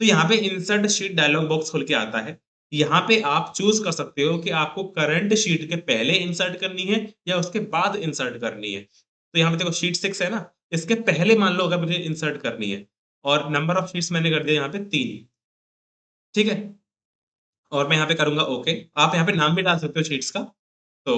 तो यहाँ पे इंसर्ट शीट डायलॉग बॉक्स खुल के आता है। यहाँ पे आप चूज़ कर सकते हो कि आपको करंट शीट के पहले इंसर्ट करनी है या उसके बाद इंसर्ट करनी है। तो यहाँ पे देखो शीट 6 है ना, इसके पहले मान लो अगर मुझे इंसर्ट करनी है, और नंबर ऑफ शीट्स मैंने कर दिया यहाँ पे 3, ठीक है? और मैं यहाँ पे करूँगा ओके। आप यहाँ पे नाम भी डाल सकते हो शीट्स का। तो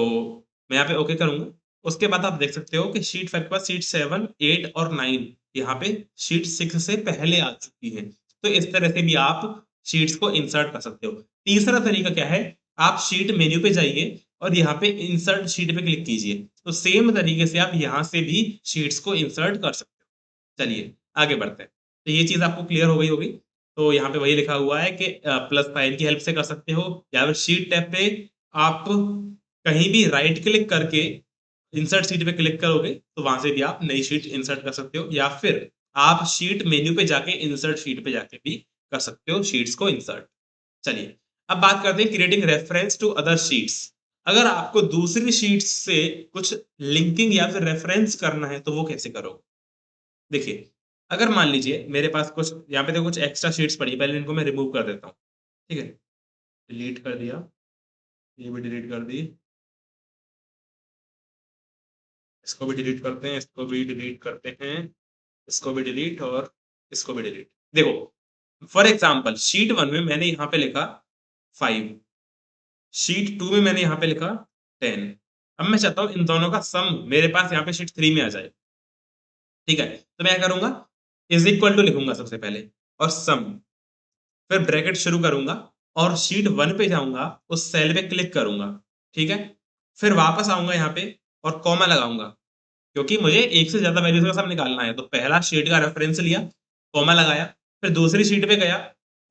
मैं यहाँ पे ओके करूँगा। उसके बाद आप देख सकते हो कि शीट 5 के बाद शीट 7, 8 और 9 यहाँ पे शीट 6 से पहले आ चुकी है। तो इस तरह से भी आप शीट्स को इंसर्ट कर सकते हो। तीसरा तरीका क्या है, आप शीट मेन्यू पे जाइए और यहाँ पे इंसर्ट शीट पे क्लिक कीजिए। तो सेम तरीके से आप यहाँ से भी शीट्स को इंसर्ट कर सकते हो। चलिए, आगे बढ़ते हैं। तो ये चीज़ आपको क्लियर हो गई होगी। तो यहाँ पे वही लिखा हुआ है कि प्लस साइन की हेल्प से कर सकते हो, या फिर शीट टैब पे आप कहीं भी राइट क्लिक करके इंसर्ट शीट पे क्लिक करोगे, तो वहाँ से भी आप नई शीट इंसर्ट कर सकते हो, या फिर आप शीट मेन्यू पे जाके इंसर्ट शीट पे जाके भी कर सकते हो शीट्स को इंसर्ट। चलिए, अब बात करते हैं creating reference to other sheets. अगर आपको दूसरी शीट्स से कुछ लिंकिंग या फिर रेफरेंस करना है, तो वो कैसे करोगे? देखिए, अगर मान लीजिए मेरे पास कुछ यहाँ पे देखो कुछ एक्स्ट्रा शीट्स पड़ी है, पहले इनको मैं रिमूव कर देता हूँ, ठीक है? डिलीट कर दिया, ये भी डिलीट कर दी, इसको भी डिलीट करते हैं, इसको भी डिलीट करते हैं, इसको भी डिलीट और इसको भी डिलीट। देखो, फॉर एग्ज़ाम्पल शीट 1 में मैंने यहाँ पे लिखा 5, शीट 2 में मैंने यहाँ पे लिखा 10। अब मैं चाहता हूँ इन दोनों का सम मेरे पास यहाँ पे शीट 3 में आ जाए, ठीक है? तो मैं क्या करूँगा, इज़ इक्वल टू लिखूँगा सबसे पहले और सम, फिर ब्रैकेट शुरू करूँगा और शीट 1 पे जाऊँगा, उस सेल पे क्लिक करूँगा, ठीक है? फिर वापस आऊँगा यहाँ पे और कॉमा लगाऊँगा, क्योंकि मुझे एक से ज़्यादा वैल्यूज़ का सम निकालना है। तो पहला शीट का रेफ़रेंस लिया, कॉमा लगाया, फिर दूसरी शीट पे गया,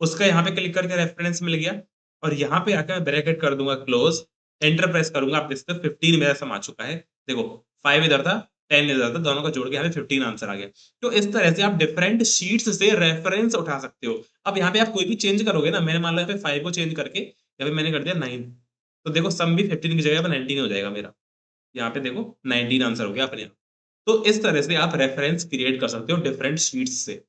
उसका यहाँ पे क्लिक करके रेफ़रेंस मिल गया और यहाँ पे आके मैं ब्रैकेट कर दूँगा क्लोज़, एंटर प्रेस करूँगा, आप देख सकते हो 15 मेरा सम आ चुका है। देखो 5 इधर था, 10 इधर था, दोनों का जोड़ के यहाँ पे 15 आंसर आ गया। तो इस तरह से आप डिफरेंट शीट्स से रेफ़रेंस उठा सकते हो। अब यहाँ पे आप कोई भी चेंज करोगे ना, मैंने मान लो यहाँ पे 5 को चेंज करके यहाँ पे मैंने कर दिया 9, तो देखो सम भी 15 की जगह पे 19 हो जाएगा मेरा। यहाँ पे देखो 19 आंसर हो गया अपने आप। तो इस तरह से आप रेफरेंस क्रिएट कर सकते हो डिफरेंट शीट्स से।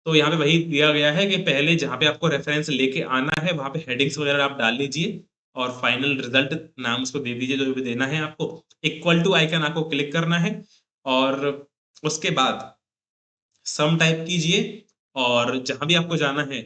तो यहाँ पे वही दिया गया है कि पहले जहाँ पे आपको रेफरेंस लेके आना है, वहाँ पे हेडिंग्स वगैरह आप डाल लीजिए और फाइनल रिजल्ट नाम उसको दे दीजिए जो भी देना है आपको। इक्वल टू आइकन आपको क्लिक करना है और उसके बाद सम टाइप कीजिए और जहाँ भी आपको जाना है,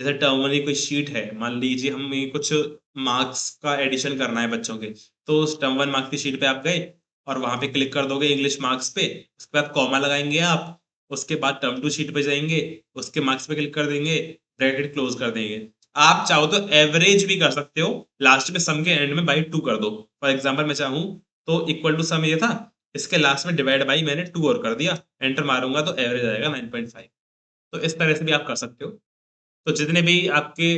जैसे टर्म वाली कोई शीट है, मान लीजिए हमें कुछ मार्क्स का एडिशन करना है बच्चों के, तो उस टर्म 1 मार्क्स की शीट पे आप गए और वहाँ पे क्लिक कर दोगे इंग्लिश मार्क्स पे, उसके बाद कॉमा लगाएँगे आप, उसके बाद टर्म 2 शीट पे जाएँगे, उसके मार्क्स पे क्लिक कर देंगे, ब्रैकेट क्लोज़ कर देंगे। आप चाहो तो एवरेज भी कर सकते हो, लास्ट में सम के एंड में बाई 2 कर दो। फॉर एग्ज़ाम्पल मैं चाहूँ तो इक्वल टू सम ये था, इसके लास्ट में डिवाइड बाई मैंने 2 और कर दिया, एंटर मारूँगा तो एवरेज आएगा 9.5। तो इस तरह से भी आप कर सकते हो। तो जितने भी आपके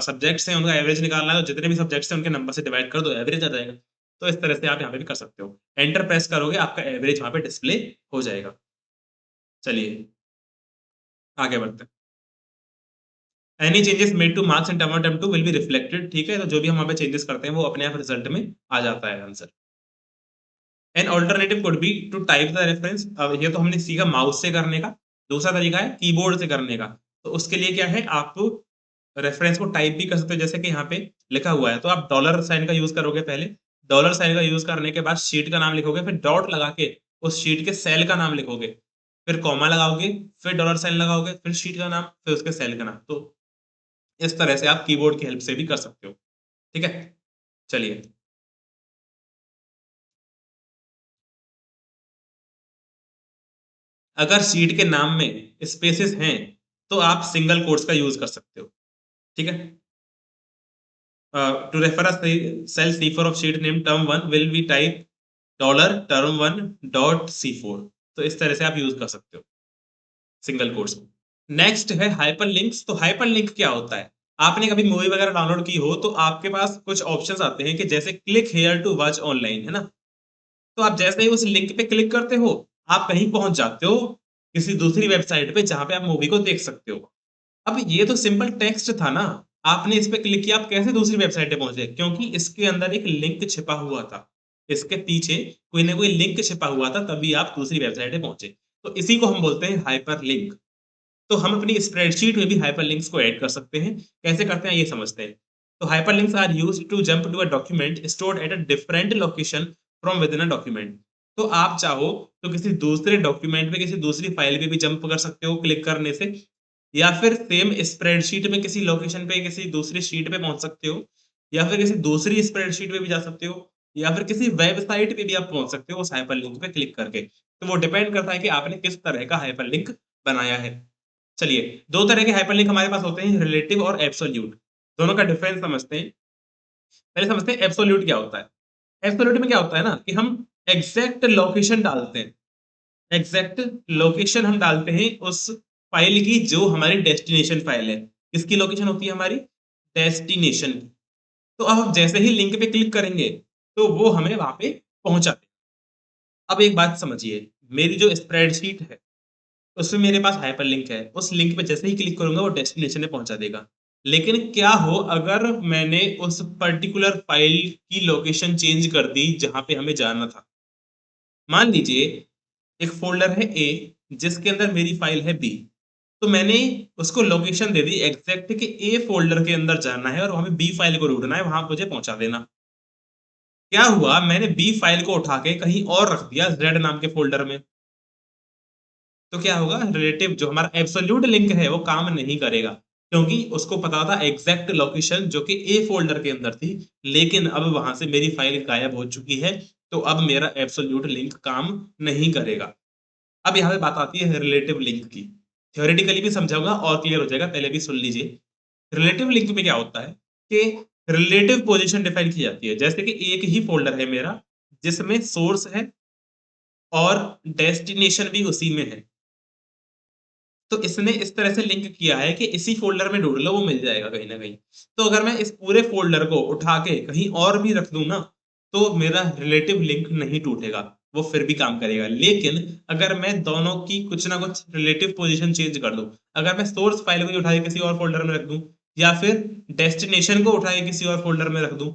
सब्जेक्ट्स हैं उनका एवरेज निकालना है, तो जितने भी सब्जेक्ट्स हैं उनके नंबर से डिवाइड कर दो, एवरेज आ जाएगा। तो इस तरह से आप यहाँ पे भी कर सकते हो। एंटर प्रेस करोगे, आपका एवरेज वहाँ पे डिस्प्ले हो जाएगा। चलिए, आगे बढ़ते हैं। Any changes made to marks in term one, term two will be reflected, ठीक है? तो जो भी हम वहाँ पे चेंजेस करते हैं, वो अपने आप रिजल्ट में आ जाता है answer. An alternative could be to type the reference. अब ये तो हमने सीखा माउस से करने का। दूसरा तरीका है कीबोर्ड से करने का। तो उसके लिए क्या है, आप रेफरेंस को टाइप भी कर सकते हो, जैसे कि यहाँ पे लिखा हुआ है, तो आप डॉलर साइन का यूज़ करोगे पहले। डॉलर साइन का यूज़ करने के बाद शीट का नाम लिखोगे, फिर डॉट लगा के उस शीट के सेल का नाम लिखोगे, फिर कॉमा लगाओगे, फिर डॉलर साइन लगाओगे, फिर शीट का नाम, फिर उसके सेल का नाम। तो इस तरह से आप कीबोर्ड की हेल्प से भी कर सकते हो, ठीक है? चलिए। अगर शीट के नाम में स्पेसेस हैं, तो आप सिंगल कोट्स का यूज़ कर सकते हो, ठीक है? To refer a cell C4 of sheet name term 1 will be type dollar term 1 dot C4। तो इस तरह से आप यूज़ कर सकते हो सिंगल कोट्स में। नेक्स्ट है हाइपरलिंक्स। तो हाइपरलिंक क्या होता है? आपने कभी मूवी वगैरह डाउनलोड की हो, तो आपके पास कुछ ऑप्शंस आते हैं कि जैसे click here to watch online, है ना? तो आप जैसे ही उस लिंक पे क्लिक करते हो, आप कहीं पहुँच जाते हो किसी दूसरी वेबसाइट पे जहाँ पे आप मूवी को देख सकते हो। अब ये तो सिंपल टेक्स्ट था ना, आपने इस पे क्लिक किया, आप कैसे दूसरी वेबसाइट पे पहुँचे? क्योंकि इसके अंदर एक लिंक छिपा हुआ था। इसके पीछे कोई न कोई लिंक छिपा हुआ था, तभी आप दूसरी वेबसाइट पे पहुँचे। तो इसी को हम बोलते हैं हाइपरलिंक। तो हम अपनी स्प्रेडशीट में भी हाइपरलिंक्स को ऐड कर सकते हैं। कैसे करते हैं, ये समझते हैं। तो hyperlinks are used to jump to a document stored at a different location from within a document. तो आप चाहो तो किसी दूसरे डॉक्यूमेंट में, किसी दूसरी फाइल पे भी जंप कर सकते हो क्लिक करने से, या फिर सेम स्प्रेडशीट में किसी लोकेशन पे, किसी दूसरी शीट पे पहुँच सकते हो, या फिर किसी दूसरी स्प्रेडशीट पे भी जा सकते हो, या फिर किसी वेबसाइट पे भी आप पहुँच सकते हो उस हाइपरलिंक पे क्लिक करके। तो वो डिपेंड करता है कि आपने किस तरह का हाइपरलिंक बनाया है। चलिए, 2 तरह के हाइपरलिंक हमारे पास होते हैं, रिलेटिव और एब्सोल्यूट। दोनों का डिफरेंस समझते हैं। पहले समझते हैं एब्सोल्यूट क्या होता है। एब्सोल्यूट में क्या होता है ना कि हम एग्ज़ैक्ट लोकेशन डालते हैं। एग्ज़ैक्ट लोकेशन हम डालते हैं उस फ़ाइल की जो हमारी डेस्टिनेशन फ़ाइल है। किसकी लोकेशन होती है हमारी? डेस्टिनेशन की। तो अब हम जैसे ही लिंक पे क्लिक करेंगे, तो वो हमें वहाँ पे पहुँचा देगा। अब एक बात समझिए, मेरी जो स्प्रेडशीट है, उसमें मेरे पास हाइपरलिंक है। उस लिंक पे जैसे ही क्लिक करूँगा, वो डेस्टिनेशन पे पहुँचा देगा। लेकिन क्या हो अगर मैंने उस पर्टिकुलर फ़ाइल की लोकेशन चेंज कर दी जहाँ पे हमें जाना था? मान लीजिए एक फ़ोल्डर है ए, जिसके अंदर मेरी फ़ाइल है बी। तो मैंने उसको लोकेशन दे दी एग्ज़ैक्ट कि ए फ़ोल्डर के अंदर जाना है और वहाँ पे बी फ़ाइल को ढूँढना है, वहाँ मुझे पहुँचा देना। क्या हुआ, मैंने बी फ़ाइल को उठा के कहीं और रख दिया ज़ेड नाम के फ़ोल्डर में। तो क्या होगा, रिलेटिव जो हमारा एब्सोल्यूट लिंक है वो काम नहीं करेगा, क्योंकि उसको पता था एग्जैक्ट लोकेशन जो कि ए फोल्डर के अंदर थी, लेकिन अब वहां से मेरी फाइल गायब हो चुकी है, तो अब मेरा एब्सोल्यूट लिंक काम नहीं करेगा। अब यहाँ पे बात आती है रिलेटिव लिंक की। थ्योरेटिकली भी समझाऊंगा और क्लियर हो जाएगा, पहले भी सुन लीजिए। रिलेटिव लिंक में क्या होता है कि रिलेटिव पोजीशन डिफाइन की जाती है, जैसे कि एक ही फोल्डर है मेरा जिसमें सोर्स है और डेस्टिनेशन भी उसी में है। तो इसने इस तरह से लिंक किया है कि इसी फ़ोल्डर में ढूँढ लो, वो मिल जाएगा कहीं न कहीं। तो अगर मैं इस पूरे फ़ोल्डर को उठा के कहीं और भी रख दूँ ना, तो मेरा रिलेटिव लिंक नहीं टूटेगा, वो फिर भी काम करेगा। लेकिन अगर मैं दोनों की कुछ ना कुछ रिलेटिव पोज़ीशन चेंज कर दूँ, अगर मैं सोर्स फ़ाइल को ही उठा के किसी और फ़ोल्डर में रख दूँ, या फिर डेस्टिनेशन को उठा के किसी और फ़ोल्डर में रख दूँ,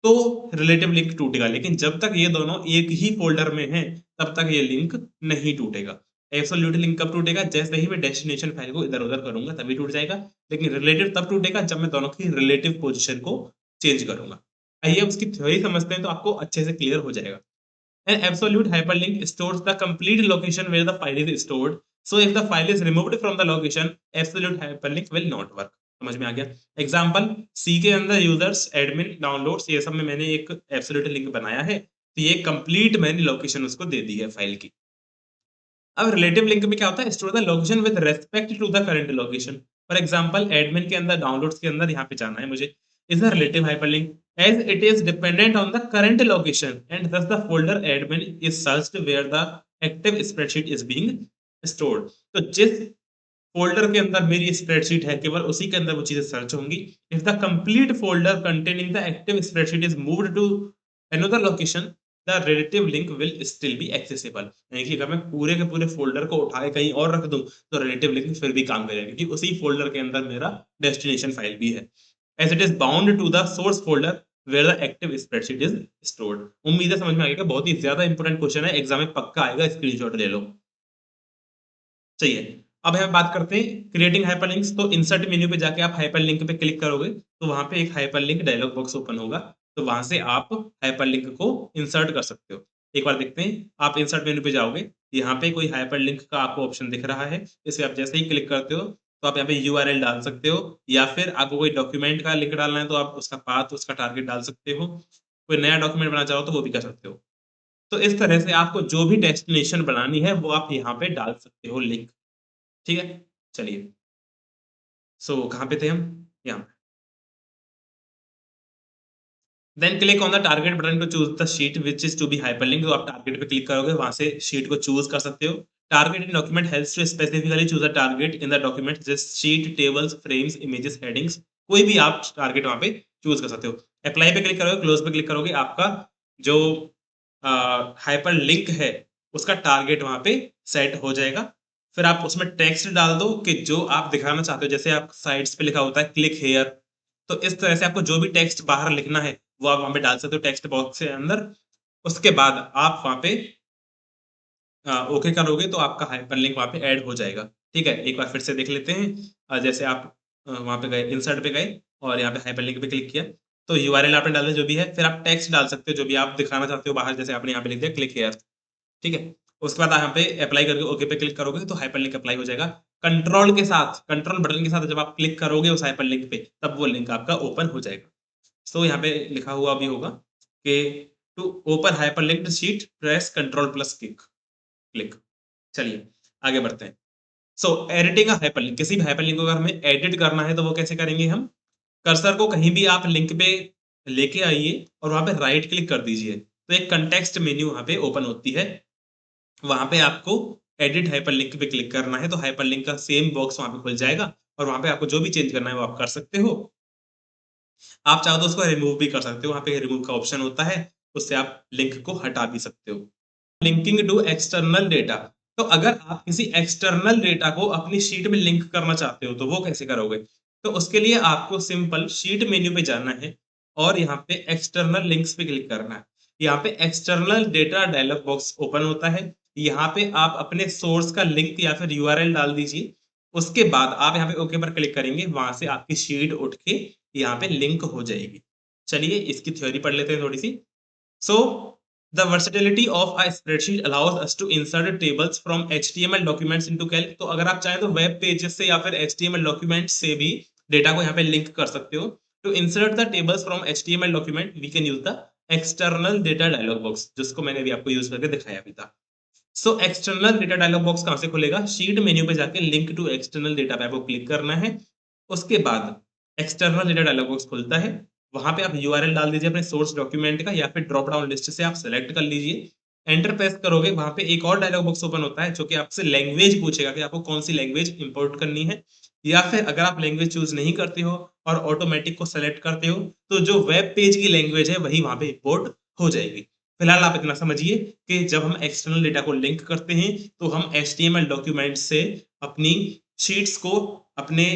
तो रिलेटिव लिंक टूटेगा। लेकिन जब तक ये दोनों एक ही फ़ोल्डर में हैं, तब तक ये लिंक नहीं टूटेगा। एब्सोल्यूट लिंक कब टूटेगा? जैसे ही मैं डेस्टिनेशन फ़ाइल को इधर-उधर करूँगा तभी टूट जाएगा। लेकिन रिलेटिव तब टूटेगा जब मैं दोनों की रिलेटिव पोज़ीशन को चेंज करूँगा। आइए अब उसकी थ्योरी समझते हैं, तो आपको अच्छे से क्लियर हो जाएगा। An absolute hyperlink stores the complete location where the file is stored. So if the file is removed from the location, absolute hyperlink will not work. समझ में आ गया? एग्जाम्पल सी के अंदर यूजर्स एडमिन डाउनलोड्स ये सब में मैंने एक एब्सोल्यूट लिंक बनाया है, तो ये कंप्लीट मैंने लोकेशन उसको दे दी है फाइल की। अब रिलेटिव लिंक में क्या होता है, store the location with respect to the current location. For example admin के अंदर डाउनलोड्स के अंदर यहाँ पे जाना है मुझे, is a relative hyperlink as it is dependent on the current location and thus the folder admin is searched where the active spreadsheet is being stored। तो जिस फ़ोल्डर के अंदर मेरी स्प्रेडशीट है, केवल उसी के अंदर वो चीज़ें सर्च होंगी। If the complete folder containing the active spreadsheet is moved to another location, the relative link will still be accessible. यानी कि अगर मैं पूरे के पूरे फ़ोल्डर को उठा के कहीं और रख दूँ, तो रिलेटिव लिंक फिर भी काम करेगा, क्योंकि उसी फ़ोल्डर के अंदर मेरा डेस्टिनेशन फ़ाइल भी है। As it is bound to the source folder where the active spreadsheet is stored. उम्मीद है समझ में आ गया। बहुत ही ज़्यादा इंपोर्टेंट क्वेश्चन है, एग्ज़ाम में पक्का आएगा, स्क्रीनशॉट ले लो। चाहिए। अब हम बात करते हैं क्रिएटिंग हाइपरलिंक्स। तो इंसर्ट मेन्यू पे जाके आप हाइपरलिंक पे क्लिक करोगे, तो वहाँ पे एक हाइपरलिंक डायलॉग बॉक्स ओपन होगा। तो वहाँ से आप हाइपरलिंक को इंसर्ट कर सकते हो। एक बार देखते हैं, आप इंसर्ट मेन्यू पे जाओगे, यहाँ पे कोई हाइपरलिंक का आपको ऑप्शन दिख रहा है। इसे आप जैसे ही क्लिक करते हो, तो आप यहाँ पे यूआरएल डाल सकते हो, या फिर आपको कोई डॉक्यूमेंट का लिंक डालना है, तो आप उसका पाथ, उसका टारगेट डाल सकते हो। कोई नया डॉक्यूमेंट बनाना चाहो, तो वो भी कर सकते हो। तो इस तरह से आपको जो भी डेस्टिनेशन बनानी है, वो आप यहाँ पे डाल सकते हो लिंक। ठीक है? चलिए, कहाँ पे थे हम? यहाँ पे। Then click on the target button to choose the sheet which is to be hyperlinked. तो आप टारगेट पे क्लिक करोगे, वहाँ से शीट को चूज़ कर सकते हो। Target in document helps to specifically choose a target in the document, जैसे sheet, tables, frames, images, headings, कोई भी आप टारगेट वहाँ पे चूज़ कर सकते हो। अप्लाई पे क्लिक करोगे, क्लोज़ पे क्लिक करोगे, आपका जो हाइपरलिंक है, उसका टारगेट वहाँ पे सेट हो जाएगा। फिर आप उसमें टेक्स्ट डाल दो कि जो आप दिखाना चाहते हो। जैसे आप साइड्स पे लिखा होता है क्लिक हियर, तो इस तरह से आपको जो भी टेक्स्ट बाहर लिखना है, वो आप वहाँ पे डाल सकते हो टेक्स्ट बॉक्स के अंदर। उसके बाद आप वहाँ पे ओके करोगे, तो आपका हाइपरलिंक वहाँ पे ऐड हो जाएगा। ठीक है? एक बार फिर से देख लेते हैं। जैसे आप वहाँ पे गए, इंसर्ट पे गए और यहाँ पे हाइपरलिंक पे क्लिक किया, तो यूआरएल आपने डाला जो भी है, फिर आप टेक्स्ट डाल सकते हो जो भी आप दिखाना चाहते हो बाहर, जैसे आपने यहाँ पे लिख दिया क्लिक हियर। ठीक है? उसके बाद यहाँ पे अप्लाई करके ओके पे क्लिक करोगे, तो हाइपरलिंक अप्लाई हो जाएगा। कंट्रोल बटन के साथ जब आप क्लिक करोगे उस हाइपरलिंक पे, तब वो लिंक आपका ओपन हो जाएगा। यहाँ पे लिखा हुआ भी होगा कि to open hyperlinked sheet press control plus click. चलिए, आगे बढ़ते हैं। एडिटिंग अ हाइपरलिंक, किसी भी हाइपरलिंक को अगर हमें एडिट करना है, तो वो कैसे करेंगे हम? कर्सर को कहीं भी आप लिंक पे लेके आइए और वहाँ पे राइट क्लिक कर दीजिए। तो एक कॉन्टेक्स्ट मेन्यू वहाँ पे ओपन होती है। वहाँ पे आपको एडिट हाइपरलिंक पे क्लिक करना है, तो हाइपरलिंक का सेम बॉक्स वहाँ पे खुल जाएगा और वहाँ पे आपको जो भी चेंज करना है, वो आप कर सकते हो। आप चाहो तो उसको रिमूव भी कर सकते हो, वहाँ पे रिमूव का ऑप्शन होता है, उससे आप लिंक को हटा भी सकते हो। लिंकिंग टू एक्सटर्नल डेटा, तो अगर आप किसी एक्सटर्नल डेटा को अपनी शीट में लिंक करना चाहते हो, तो वो कैसे करोगे? तो उसके लिए आपको सिंपल शीट मेन्यू पे जाना है और यहाँ पे एक्सटर्नल लिंक्स पे क्लिक करना है। यहाँ पे external data dialog box open होता है। यहाँ पे आप अपने सोर्स का लिंक या फिर यूआरएल डाल दीजिए। उसके बाद आप यहाँ पे ओके पर क्लिक करेंगे, वहां से आपकी शीट उठ के यहाँ पे लिंक हो जाएगी। चलिए, इसकी थ्योरी पढ़ लेते हैं थोड़ी सी। So, the versatility of a spreadsheet allows us to insert tables from HTML documents into Calc। तो अगर आप चाहें तो वेब पेजेस से या फिर HTML डॉक्यूमेंट से भी डेटा को यहाँ पे लिंक कर सकते हो। To insert the tables from HTML document, we can use the external data dialog box, जिसको मैंने अभी आपको यूज करके दिखाया भी था। एक्सटर्नल डेटा डायलॉग बॉक्स कहाँ से खुलेगा? शीट मेन्यू पे जाके लिंक टू एक्सटर्नल डेटा पे आपको क्लिक करना है। उसके बाद एक्सटर्नल डेटा डायलॉग बॉक्स खुलता है। वहाँ पे आप यूआरएल डाल दीजिए अपने सोर्स डॉक्यूमेंट का, या फिर ड्रॉप डाउन लिस्ट से आप सेलेक्ट कर लीजिए। एंटर प्रेस करोगे, वहाँ पे एक और डायलॉग बॉक्स ओपन होता है, जो कि आपसे लैंग्वेज पूछेगा कि आपको कौन सी लैंग्वेज इंपोर्ट करनी है। या फिर अगर आप लैंग्वेज चूज नहीं करते हो और ऑटोमेटिक को सेलेक्ट करते हो, तो जो वेब पेज की लैंग्वेज है, वही वहाँ पे इंपोर्ट हो जाएगी। फिलहाल आप इतना समझिए कि जब हम एक्सटर्नल डेटा को लिंक करते हैं, तो हम HTML डॉक्यूमेंट से अपनी शीट्स को अपने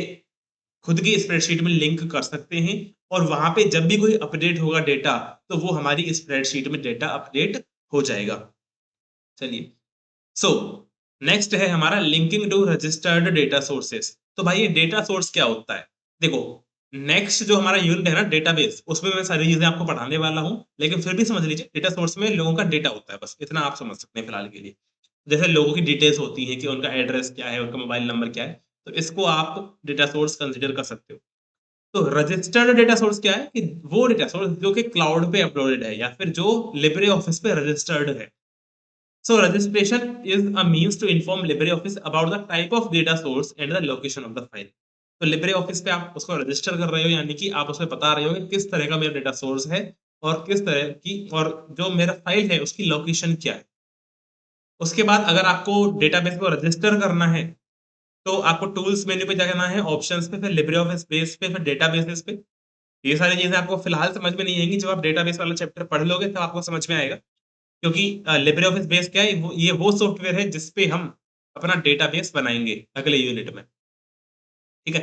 खुद की स्प्रेडशीट में लिंक कर सकते हैं, और वहां पे जब भी कोई अपडेट होगा डेटा, तो वो हमारी स्प्रेडशीट में डेटा अपडेट हो जाएगा। चलिए, सो नेक्स्ट है हमारा linking to registered data sources. तो भाई, ये डेटा सोर्स क्या होता है? देखो, नेक्स्ट जो हमारा यूनिट है ना, डेटाबेस, उसमें मैं सारी चीजें आपको पढ़ाने वाला हूँ, लेकिन फिर भी समझ लीजिए, डेटा सोर्स में लोगों का डेटा होता है, बस इतना आप समझ सकते हैं फिलहाल के लिए। जैसे लोगों की डिटेल्स होती हैं कि उनका एड्रेस क्या है, उनका मोबाइल नंबर क्या है, तो इसको आप डेटा सोर्स कंसिडर कर सकते हो। तो रजिस्टर्ड डेटा सोर्स क्या है? कि वो डेटा सोर्स जो कि क्लाउड पे अपलोडेड है, या फिर जो लिब्रे ऑफिस पे रजिस्टर्ड है। registration is a means to inform LibreOffice about the type of data source and the location of the file। तो LibreOffice पे आप उसको रजिस्टर कर रहे हो, यानी कि आप उसमें बता रहे हो कि किस तरह का मेरा डेटा सोर्स है, और किस तरह की, और जो मेरा फाइल है उसकी लोकेशन क्या है। उसके बाद अगर आपको डेटाबेस को रजिस्टर करना है, तो आपको टूल्स मेन्यू पे जाना है, ऑप्शंस पे, फिर लिब्रियोफिस बेस पे, फिर डेटाबेसेस पे। ये सारी चीज़ें आपको फिलहाल समझ में नहीं आएँगी, जब आप डेटाबेस वाला चैप्टर पढ़ लोगे तब आपको समझ में आएगा। क्योंकि लिब्रियोफिस बेस क्या है? वो सॉफ्टवेयर है जिस पे हम अपना डेटाबेस बनाएँगे अगले यूनिट में, ठीक है?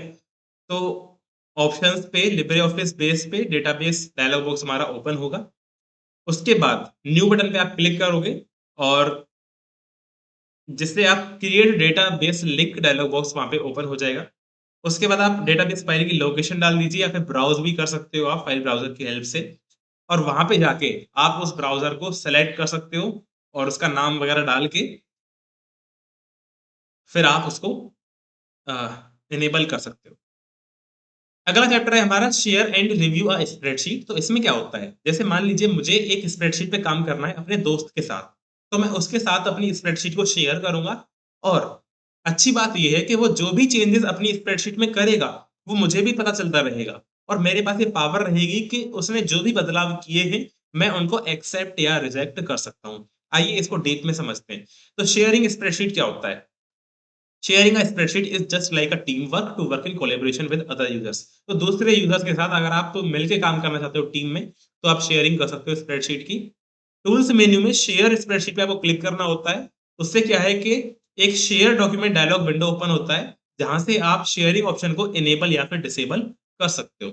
तो ऑप्शंस पे, लिब्रियोफिस बेस पे डेटाबेस डायलॉग बॉक्स हमारा ओपन होगा। उसके बाद न्यू बटन पे आप क्लिक करोगे और जिससे आप create database link dialog box वहाँ पे ओपन हो जाएगा। उसके बाद आप डेटाबेस फाइल की लोकेशन डाल दीजिए या फिर ब्राउज़ भी कर सकते हो आप फाइल ब्राउज़र की हेल्प से और वहाँ पे जाके आप उस ब्राउज़र को सेलेक्ट कर सकते हो और उसका नाम वगैरह डाल के फिर आप उसको अ, इनेबल कर सकते हो। अगला चैप्टर है हमारा share and review a spreadsheet. तो इसमें क्या होता है? जैसे मान लीजिए मुझे एक स्प्रेडशीट पे काम करना है अपने दोस्त के साथ, तो मैं उसके साथ अपनी स्प्रेडशीट को शेयर करूँगा और अच्छी बात ये है कि वो जो भी चेंजेज़ अपनी स्प्रेडशीट में करेगा, वो मुझे भी पता चलता रहेगा और मेरे पास ये पावर रहेगी कि उसने जो भी बदलाव किए हैं, मैं उनको एक्सेप्ट या रिजेक्ट कर सकता हूँ। आइए इसको डीप में समझते हैं। तो शेयरिंग स्प्रेडशीट क्या होता है? Sharing a spreadsheet is just like a team work to work in collaboration with other users. तो दूसरे यूजर्स के साथ अगर आप मिलके काम करना चाहते हो टीम में, तो आप शेयरिंग कर सकते हो स्प्रेडशीट की। टूल्स मेन्यू में शेयर स्प्रेडशीट पे आपको क्लिक करना होता है। उससे क्या है कि एक share document dialog window open होता है, जहाँ से आप शेयरिंग ऑप्शन को इनेबल या फिर डिसेबल कर सकते हो।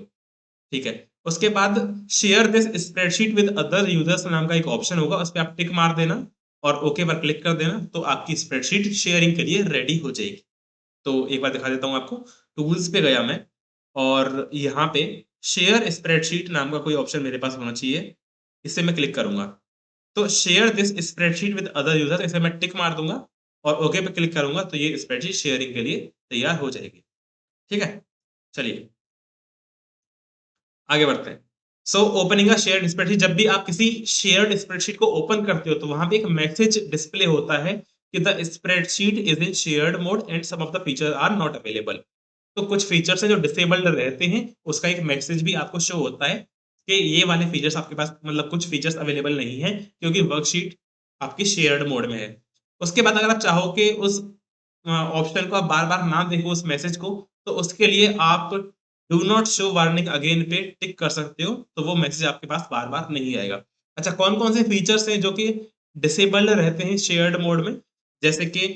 ठीक है। उसके बाद share this spreadsheet with other users नाम का एक ऑप्शन होगा, उस पे आप टिक मार देना और ओके पर क्लिक कर देना, तो आपकी स्प्रेडशीट शेयरिंग के लिए रेडी हो जाएगी। तो एक बार दिखा देता हूँ आपको। टूल्स पे गया मैं और यहाँ पे शेयर स्प्रेडशीट नाम का कोई ऑप्शन मेरे पास होना चाहिए। इसे मैं क्लिक करूँगा। तो share this spreadsheet with other user इसे मैं टिक मार दूँगा और ओके पे क्लिक करूँगा तो ये स्प्रेडशीट शेयरिंग के लिए तैयार हो जाएगी। ठीक है? चलिए आगे बढ़ते हैं। So opening a shared spreadsheet, जब भी आप किसी शेयर्ड स्प्रेडशीट को ओपन करते हो तो वहाँ पे एक मैसेज डिस्प्ले होता है कि the spreadsheet is in shared mode and some of the features are not available. तो कुछ फीचर्स हैं जो डिसेबल्ड रहते हैं, उसका एक मैसेज भी आपको शो होता है कि ये वाले फीचर्स आपके पास मतलब कुछ फीचर्स अवेलेबल नहीं है क्योंकि वर्कशीट आपकी शेयर्ड मोड में है। उसके बाद अगर आप चाहो कि उस ऑप्शन को आप बार-बार ना देखो उस मैसेज को, तो उसके लिए आप do not show warning again पे टिक कर सकते हो, तो वो मैसेज आपके पास बार-बार नहीं आएगा। अच्छा, कौन-कौन से फीचर्स हैं जो कि डिसेबल्ड रहते हैं शेयर्ड मोड में? जैसे कि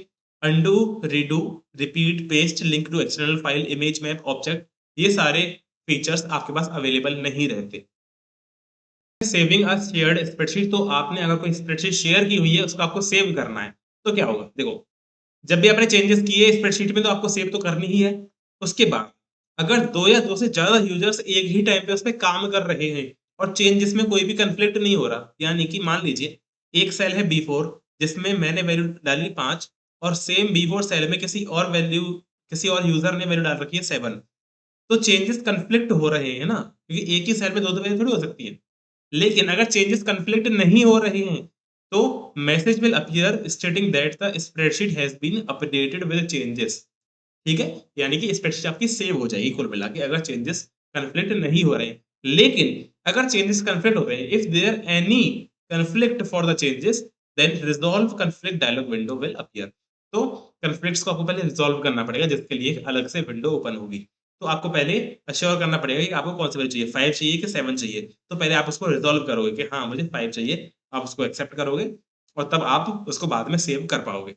undo, redo, repeat, paste, link to external file, image, map, object, ये सारे फीचर्स आपके पास अवेलेबल नहीं रहते। सेविंग अ शेयर्ड स्प्रेडशीट, तो आपने अगर कोई स्प्रेडशीट शेयर की हुई है, उसको आपको सेव करना है, तो क्या होगा? देखो, जब भी आपने चेंजेस किए स्प्रेडशीट में तो आपको सेव तो करनी ही है। उसके बाद अगर 2 या 2 से ज़्यादा यूज़र्स एक ही टाइम पे उसपे काम कर रहे हैं और चेंजेस में कोई भी कॉन्फ्लिक्ट नहीं हो रहा, यानी कि मान लीजिए एक सेल है B4 जिसमें मैंने वैल्यू डाली 5 और सेम B4 सेल में किसी और यूज़र ने वैल्यू डाल रखी है 7, तो चेंजेस कॉन्फ्लिक्ट हो रहे हैं ना, क्योंकि एक ही सेल में 2-2 वैल्यू थोड़ी हो सकती है। लेकिन अगर चेंजेस कॉन्फ्लिक्ट नहीं हो रहे हैं, तो message will appear stating that the spreadsheet has been updated with changes. ठीक है? यानी कि स्प्रेडशीट आपकी सेव हो जाएगी कुल मिला के अगर चेंजेस कॉन्फ्लिक्ट नहीं हो रहे हैं। लेकिन अगर चेंजेस कॉन्फ्लिक्ट हो रहे हैं, if there any conflict for the changes, then resolve conflict dialog window will appear. तो कॉन्फ्लिक्ट्स को आपको पहले रिज़ॉल्व करना पड़ेगा जिसके लिए एक अलग से विंडो ओपन होगी। तो आपको पहले एश्योर करना पड़ेगा कि आपको कौन सी वैल्यू चाहिए, 5 चाहिए कि 7 चाहिए। तो पहले आप उसको रिज़ॉल्व करोगे कि हाँ, मुझे 5 चाहिए। आप उसको एक्सेप्ट करोगे और तब आप उसको बाद में सेव कर पाओगे।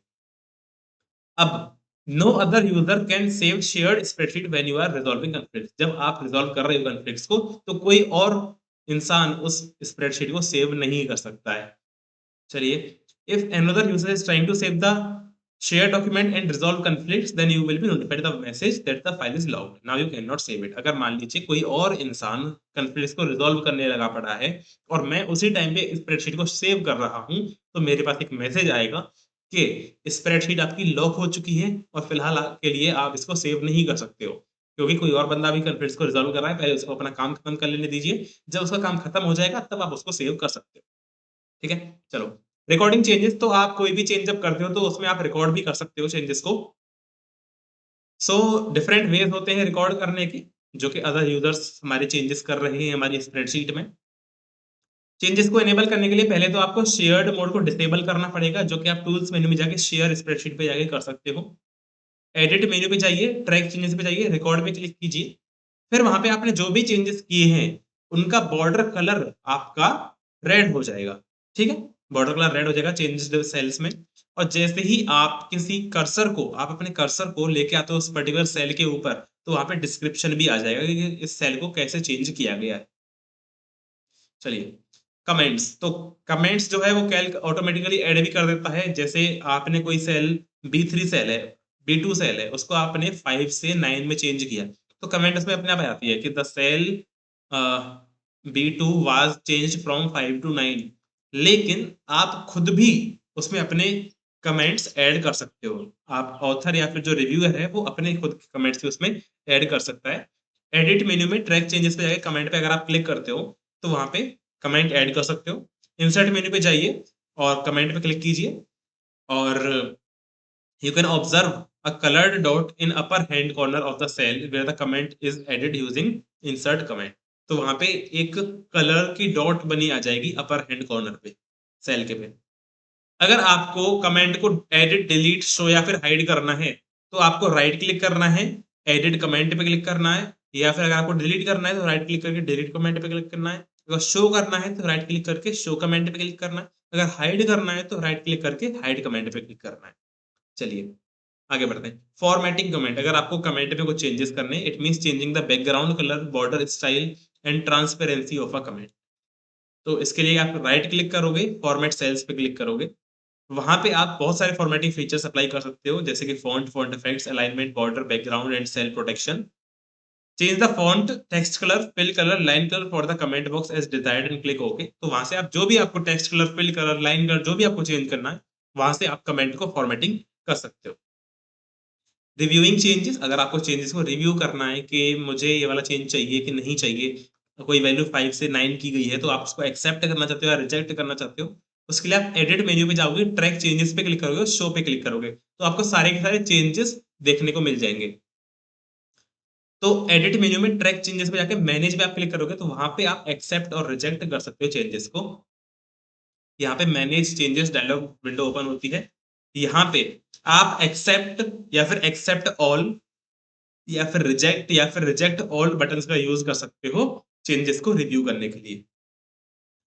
अब no other user can save shared spreadsheet when you are resolving conflicts, जब आप रिज़ॉल्व कर रहे हो कॉन्फ्लिक्ट्स को, तो कोई और इंसान उस स्प्रेडशीट को सेव नहीं कर सकता है। चलिए, if another user is trying to save the shared document and resolve conflicts, then you will be notified the message that the file is logged. Now you cannot save it. अगर मान लीजिए कोई और इंसान conflicts को resolve करने लगा पड़ा है और मैं उसी टाइम पे स्प्रेडशीट को सेव कर रहा हूँ, तो मेरे पास एक मैसेज आएगा कि स्प्रेडशीट आपकी लॉक हो चुकी है और फिलहाल के लिए आप इसको सेव नहीं कर सकते हो। क्योंकि कोई और बंदा भी conflicts को रिज़ॉल्व कर रहा है, पहले उसको अपना काम खत्म कर लेने दीजिए। जब उसका काम खत्म हो जाएगा, तब आप उसको सेव कर सकते हो। ठीक है? चलो, रिकॉर्डिंग चेंजेस, तो आप कोई भी चेंज जब करते हो तो उसमें आप रिकॉर्ड भी कर सकते हो चेंजेस को। सो डिफरेंट वेज़ होते हैं रिकॉर्ड करने के, जो कि अदर यूज़र्स हमारे चेंजेस कर रहे हैं हमारी स्प्रेडशीट में। चेंजेस को इनेबल करने के लिए पहले तो आपको शेयर्ड मोड को डिसेबल करना पड़ेगा, जो कि आप टूल्स मेन्यू में जाके शेयर स्प्रेडशीट पे जाके कर सकते हो। एडिट मेन्यू पे जाइए, ट्रैक चेंजेस पे जाइए, रिकॉर्ड पे क्लिक कीजिए। फिर वहां पे आपने जो भी चेंजेस किए हैं उनका बॉर्डर कलर आपका रेड हो जाएगा। ठीक है, बॉर्डर कलर रेड हो जाएगा चेंजेस सेल्स में। और जैसे ही आप किसी कर्सर को, आप अपने कर्सर को लेके आते हो उस पर्टिकुलर सेल के ऊपर, तो वहां पे डिस्क्रिप्शन भी आ जाएगा कि इस सेल को कैसे चेंज किया गया है। चलिए, कमेंट्स। तो कमेंट्स जो है वो कैल्क ऑटोमेटिकली ऐड भी कर देता है। जैसे आपने कोई सेल B3 सेल है, B2 सेल है, उसको आपने 5 से 9 में चेंज किया, तो कमेंट उसमें अपने आप आ जाती है कि the cell B2 was changed from 5 to 9। लेकिन आप खुद भी उसमें अपने कमेंट्स ऐड कर सकते हो। आप ऑथर या फिर जो रिव्यूअर है वो अपने खुद के कमेंट्स भी उसमें ऐड कर सकता है। एडिट मेन्यू में ट्रैक चेंजेस पे जाके कमेंट पे अगर आप क्लिक करते हो तो वहां पे कमेंट ऐड कर सकते हो। इंसर्ट मेन्यू पे जाइए और कमेंट पे क्लिक कीजिए और you can observe a colored dot in upper hand corner of the cell where the comment is added using insert comment। तो वहां पे एक कलर की डॉट बनी आ जाएगी अपर हैंड कॉर्नर पे, सेल के पे। अगर आपको कमेंट को एडिट, डिलीट, शो या फिर हाइड करना है तो आपको राइट क्लिक करना है, एडिट कमेंट पे क्लिक करना है, या फिर अगर आपको डिलीट करना है तो राइट क्लिक करके डिलीट कमेंट पे क्लिक करना है। अगर शो करना है तो राइट क्लिक करके शो कमेंट पे क्लिक करना है। अगर हाइड करना है तो राइट क्लिक करके हाइड कमेंट पे क्लिक करना है। चलिए आगे बढ़ते हैं। फॉर्मेटिंग कमेंट, अगर आपको कमेंट में कुछ चेंजेस करने, it means changing the background colour, border style and transparency of a comment. तो इसके लिए आप राइट क्लिक करोगे, फॉर्मेट सेल्स पे क्लिक करोगे, वहां पे आप बहुत सारे फॉर्मेटिंग फीचर्स अप्लाई कर सकते हो, जैसे कि font, font effects, alignment, border, background and cell protection. Change the font, text colour, fill colour, line colour for the comment box as desired and click okay. तो वहां से आप जो भी आपको text colour, fill colour, line colour जो भी आपको चेंज करना है, वहां से आप कमेंट को फॉर्मेटिंग कर सकते हो। रिव्यूइंग चेंजेस, अगर आपको चेंजेस को रिव्यू करना है कि मुझे ये वाला चेंज चाहिए कि नहीं चाहिए, कोई वैल्यू 5 से 9 की गई है तो आप उसको एक्सेप्ट करना चाहते हो या रिजेक्ट करना चाहते हो, उसके लिए आप एडिट मेन्यू पे जाओगे, ट्रैक चेंजेस पे क्लिक करोगे, शो पे क्लिक करोगे, तो आपको सारे के सारे चेंजेस देखने को मिल जाएंगे। तो एडिट मेन्यू में ट्रैक चेंजेस पे जाके मैनेज पे आप क्लिक करोगे तो वहां पे आप एक्सेप्ट और रिजेक्ट कर सकते हो चेंजेस को। यहाँ पे manage changes dialog window open होती है। यहाँ पे आप एक्सेप्ट या फिर एक्सेप्ट ऑल या फिर रिजेक्ट ऑल बटन्स का यूज कर सकते हो चेंजेस को रिव्यू करने के लिए।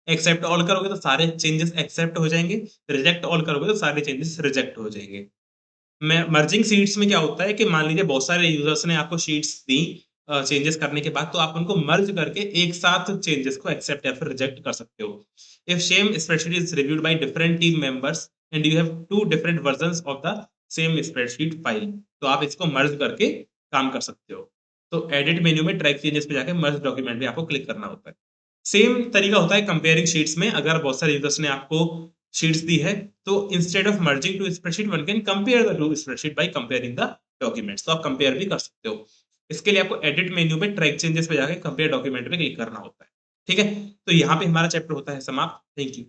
एक्सेप्ट ऑल करोगे तो सारे चेंजेस एक्सेप्ट हो जाएंगे, रिजेक्ट ऑल करोगे तो सारे चेंजेस रिजेक्ट हो जाएंगे। मर्जिंग शीट्स में क्या होता है कि मान लीजिए बहुत सारे यूजर्स ने आपको शीट्स दी चेंजेस करने के बाद, तो आप उनको मर्ज करके एक साथ चेंजेस को एक्सेप्ट या फिर रिजेक्ट कर सकते हो। If same spreadsheet is reviewed by different team members and you have two different versions of the same spreadsheet file, तो आप इसको मर्ज करके काम कर सकते हो। तो एडिट मेन्यू में ट्रैक चेंजेस पे जाके मर्ज डॉक्यूमेंट पे आपको क्लिक करना होता है। सेम तरीका होता है कंपेयरिंग शीट्स में। अगर बहुत सारे यूजर्स ने आपको शीट्स दी है तो instead of merging two spreadsheet one can compare the two spreadsheet by comparing the documents. तो आप कंपेयर भी कर सकते हो। इसके लिए आपको एडिट मेन्यू में ट्रैक चेंजेस पे जाके कंपेयर डॉक्यूमेंट पे क्लिक करना होता है। ठीक है, तो यहाँ पे हमारा चैप्टर होता है समाप्त। Thank you.